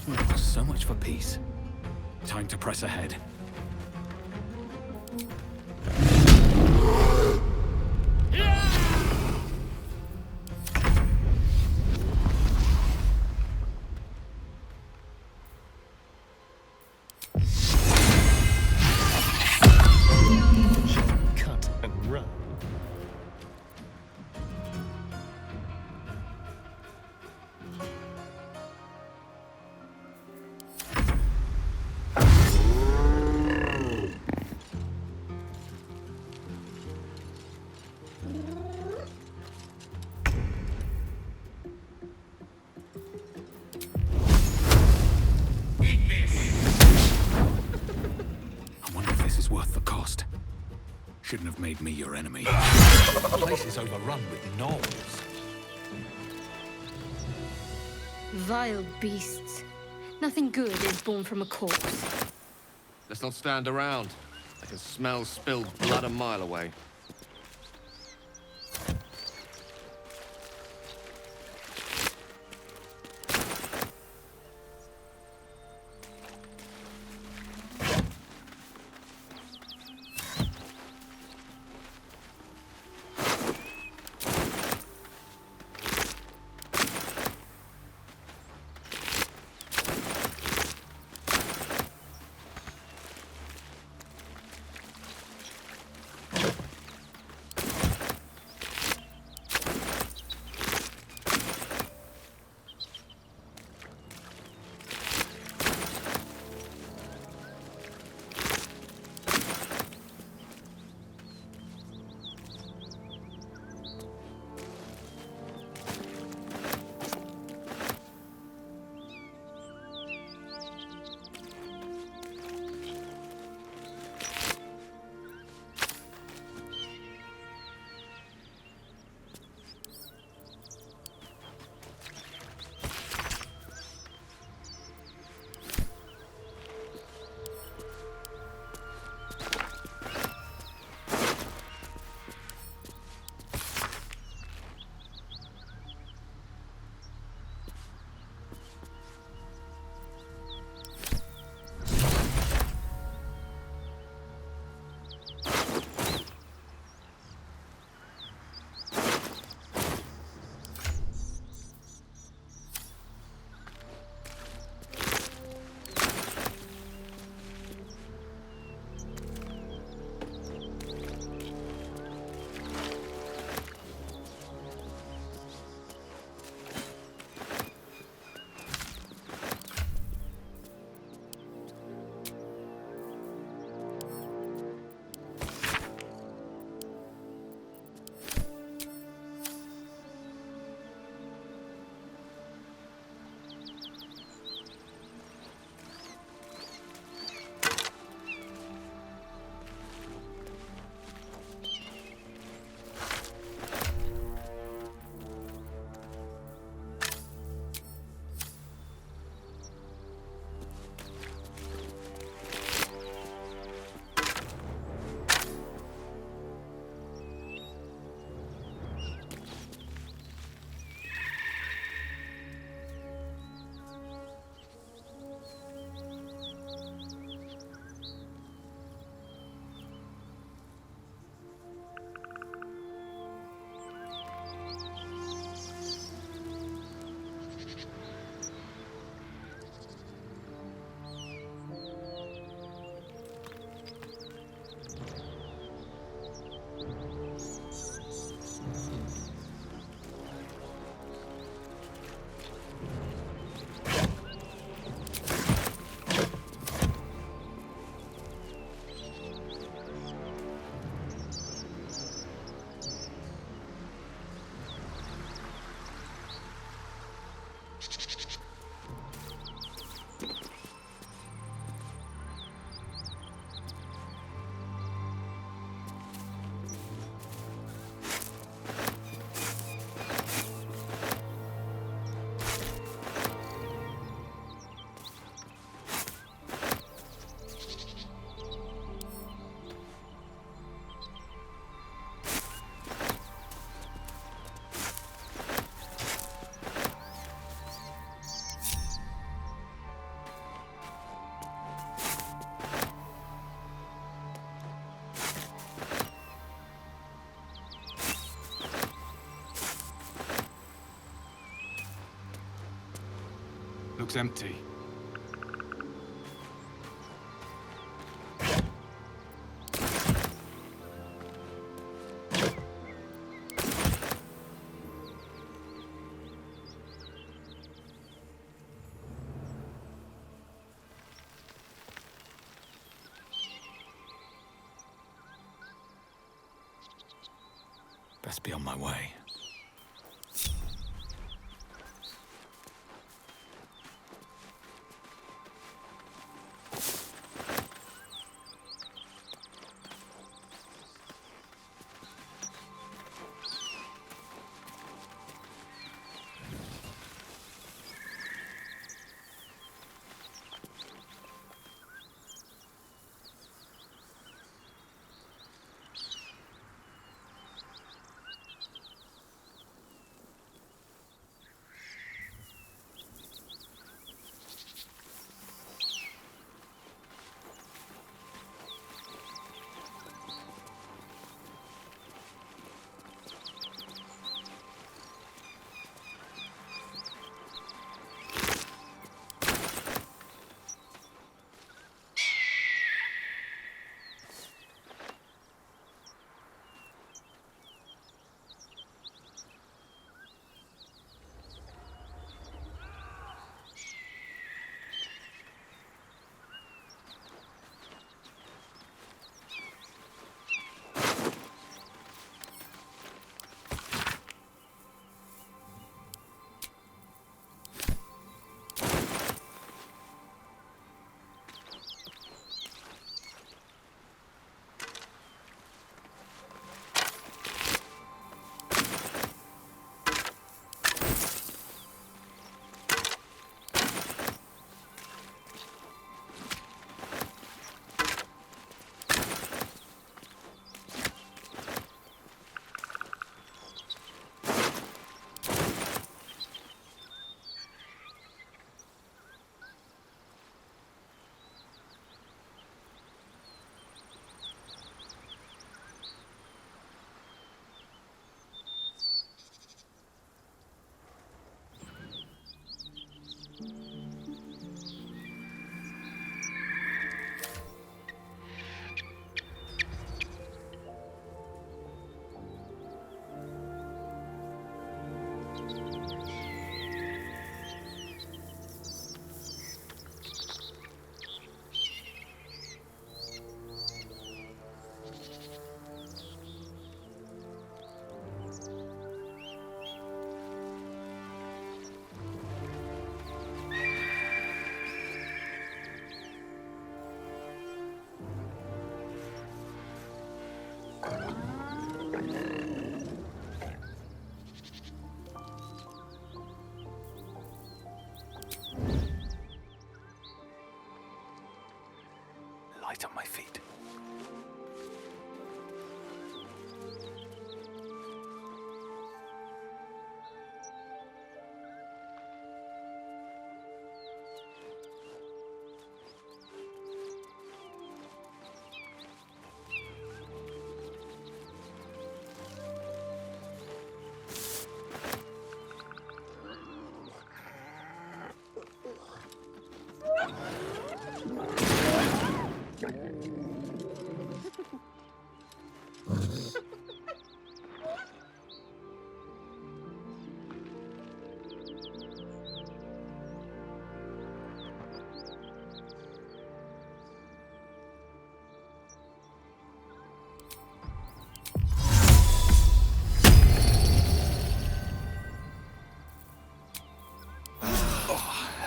Oh, so much for peace. Time to press ahead. Cut and run. I wonder if this is worth the cost. Shouldn't have made me your enemy. The place is overrun with gnolls. Vile beasts. Nothing good is born from a corpse. Let's not stand around. I can smell spilled blood a mile away. Looks empty. Best be on my way. Light on my feet.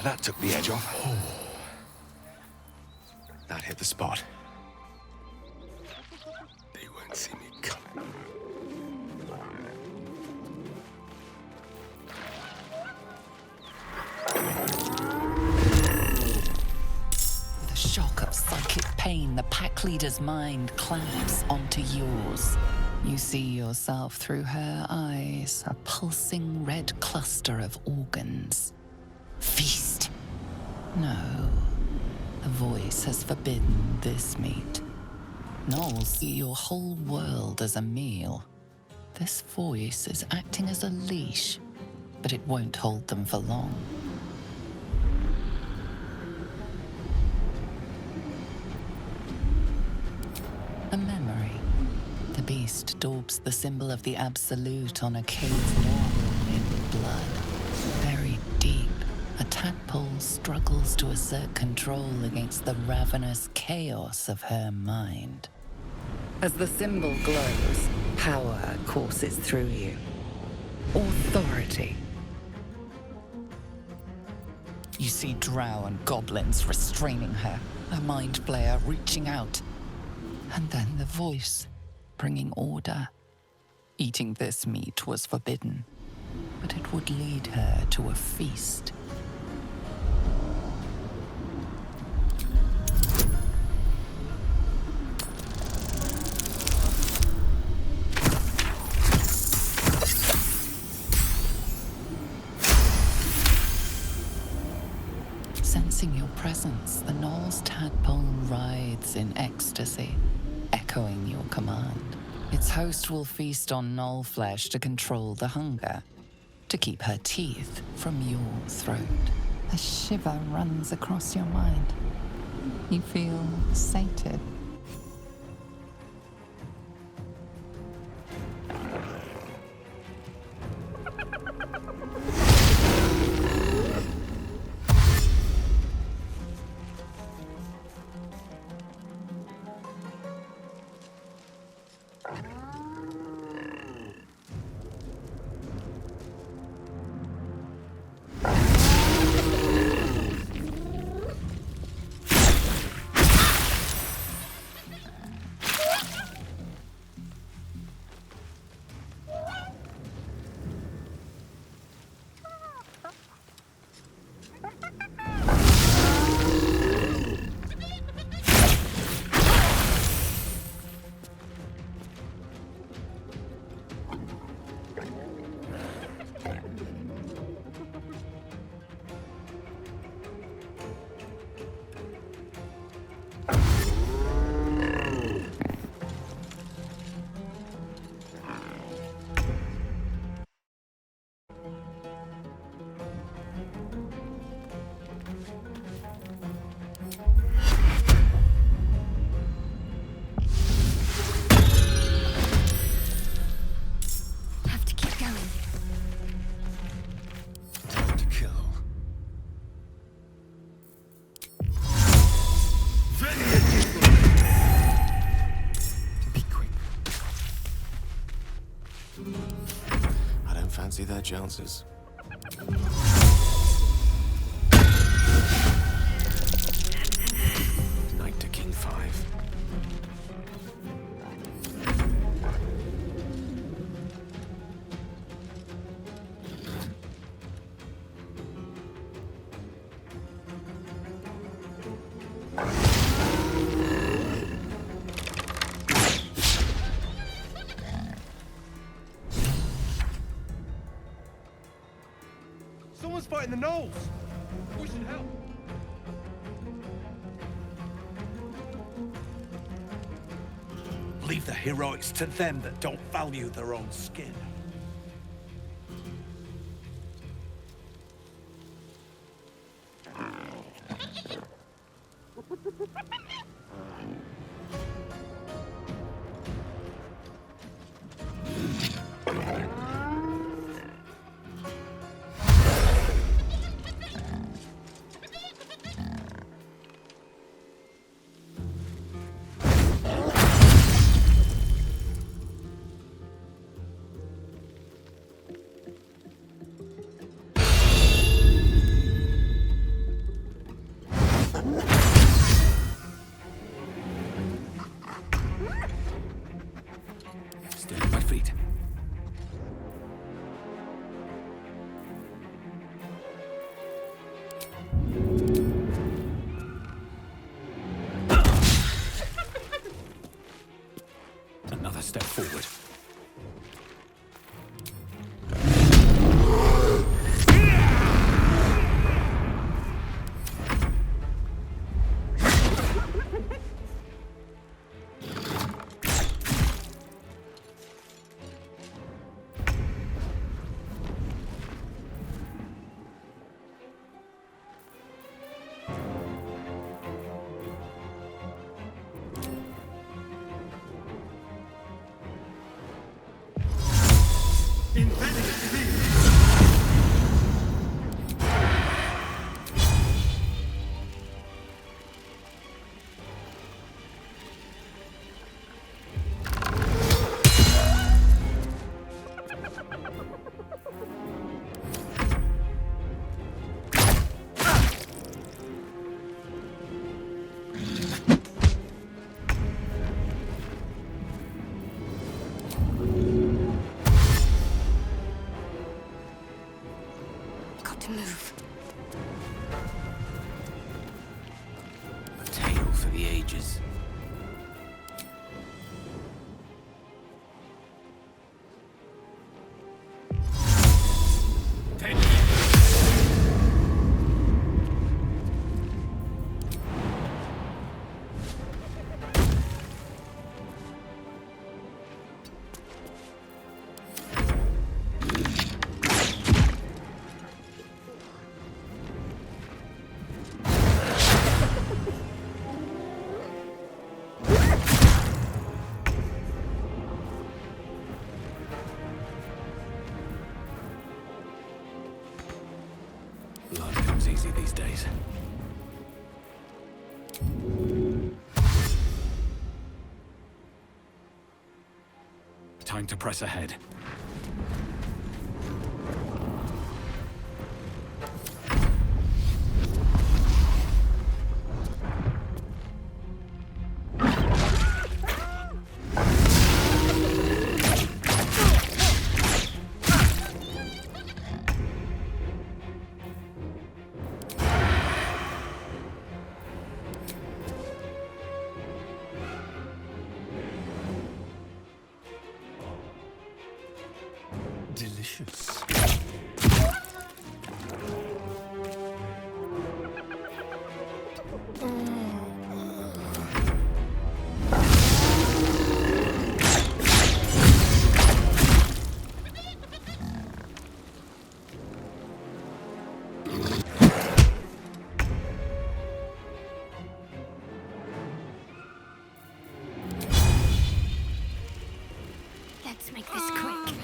That took the edge off. Oh. That hit the spot. They won't see me coming. With a shock of psychic pain, the pack leader's mind clamps onto yours. You see yourself through her eyes, a pulsing red cluster of organs. Feast. No. The voice has forbidden this meat. Gnolls see your whole world as a meal. This voice is acting as a leash, but it won't hold them for long. beast daubs the symbol of the Absolute on a cave wall in blood. Buried deep, a tadpole struggles to assert control against the ravenous chaos of her mind. As the symbol glows, power courses through you. Authority. You see drow and goblins restraining her, a mind flayer reaching out. And then the voice, bringing order. Eating this meat was forbidden, but it would lead her to a feast. Sensing your presence, the Gnoll's tadpole writhes in ecstasy, echoing your command. Its host will feast on Gnoll flesh to control the hunger, to keep her teeth from your throat. A shiver runs across your mind. You feel sated. Fancy their chances. Knight to King 5. Someone's fighting the gnolls! We should help! Leave the heroics to them that don't value their own skin. Stand by feet. Another step forward. to move. A tale for the ages. Blood comes easy these days. Time to press ahead. Delicious. Let's make this quick.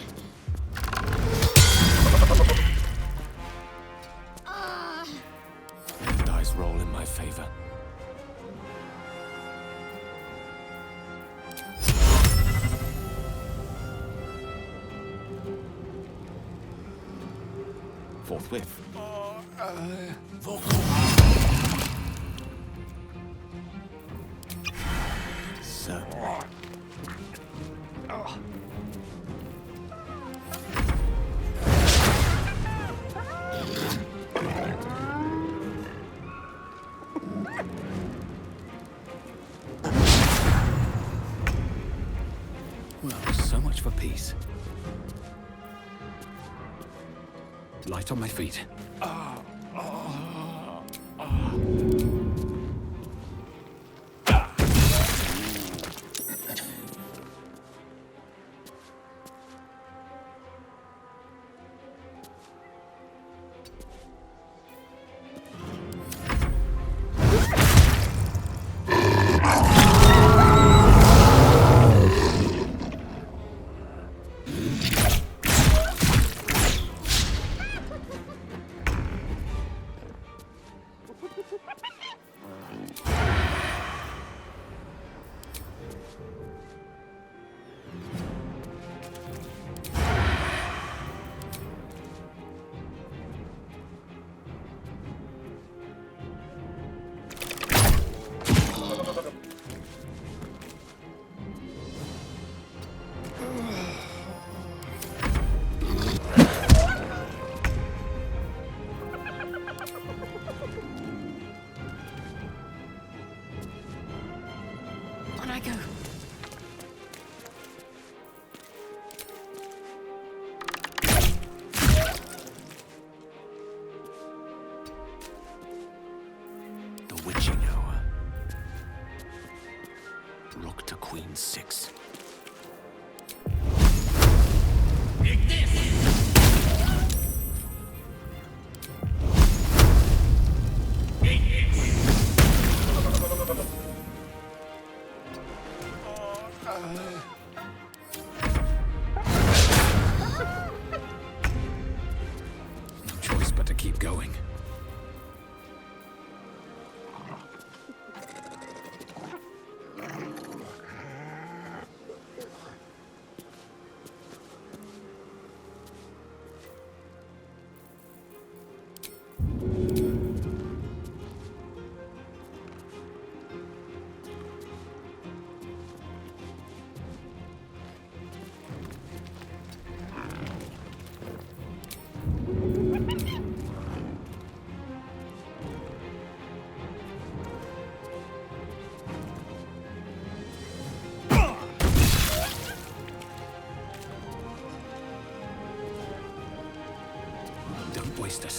Dice roll in my favor. Forthwith. Certainly. Well, so much for peace. Light on my feet. On I go. The witching hour. Rook to Queen 6. No choice but to keep going.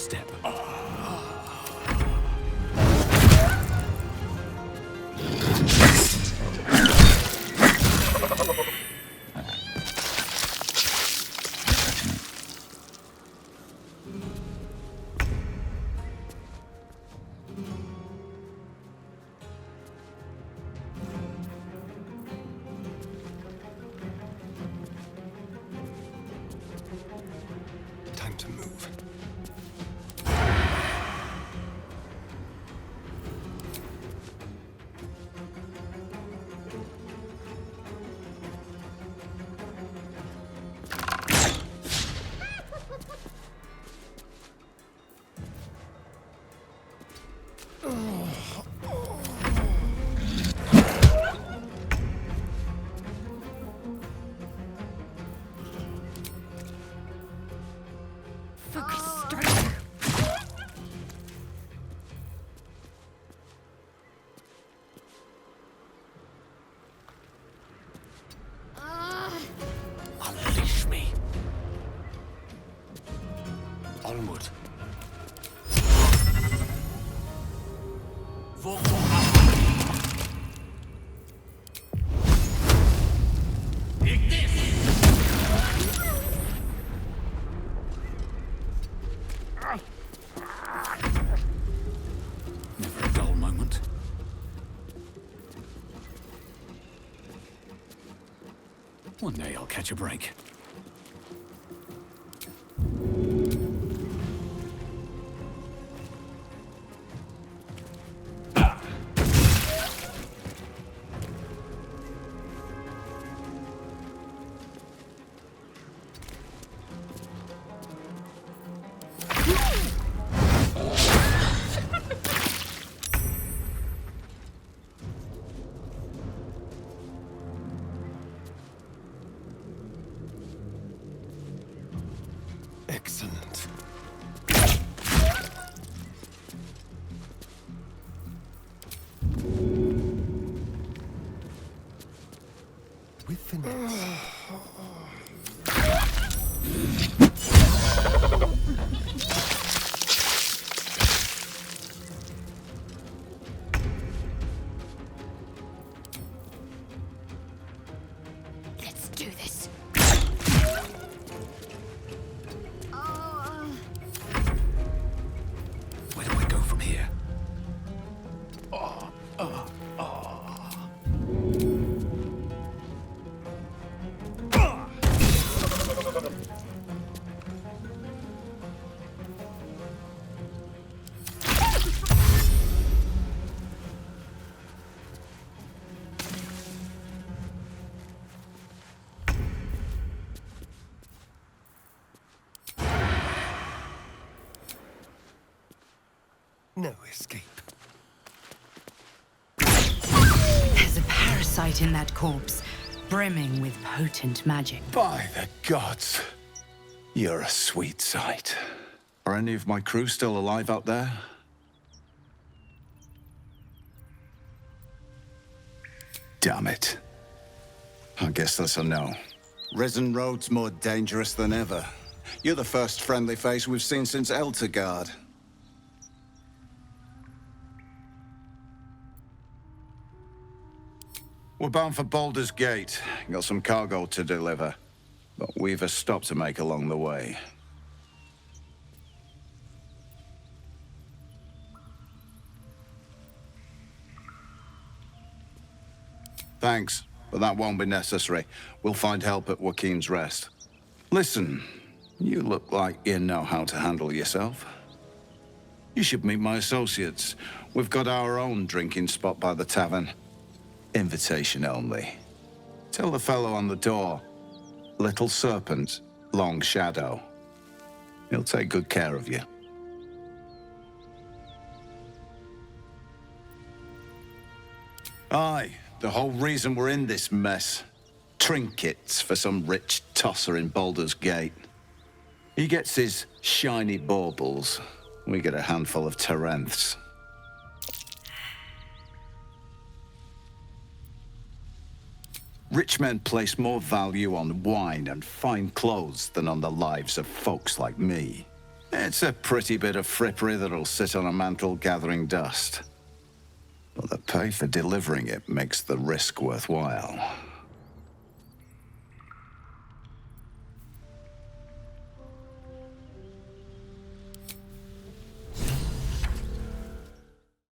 step. Time to move. Focus, strike. Unleash me. Onward. Never a dull moment. One day I'll catch a break. Excellent. With finesse. Let's do this. Where do I go from here? No escape. There's a parasite in that corpse, brimming with potent magic. By the gods, you're a sweet sight. Are any of my crew still alive out there? Damn it. I guess that's a no. Risen Road's more dangerous than ever. You're the first friendly face we've seen since Eltergard. We're bound for Baldur's Gate. Got some cargo to deliver. But we've a stop to make along the way. Thanks, but that won't be necessary. We'll find help at Joaquin's Rest. Listen, you look like you know how to handle yourself. You should meet my associates. We've got our own drinking spot by the tavern. Invitation only. Tell the fellow on the door, Little Serpent, Long Shadow. He'll take good care of you. Aye, the whole reason we're in this mess. Trinkets for some rich tosser in Baldur's Gate. He gets his shiny baubles. We get a handful of Terenths. Rich men place more value on wine and fine clothes than on the lives of folks like me. It's a pretty bit of frippery that'll sit on a mantle gathering dust. But the pay for delivering it makes the risk worthwhile.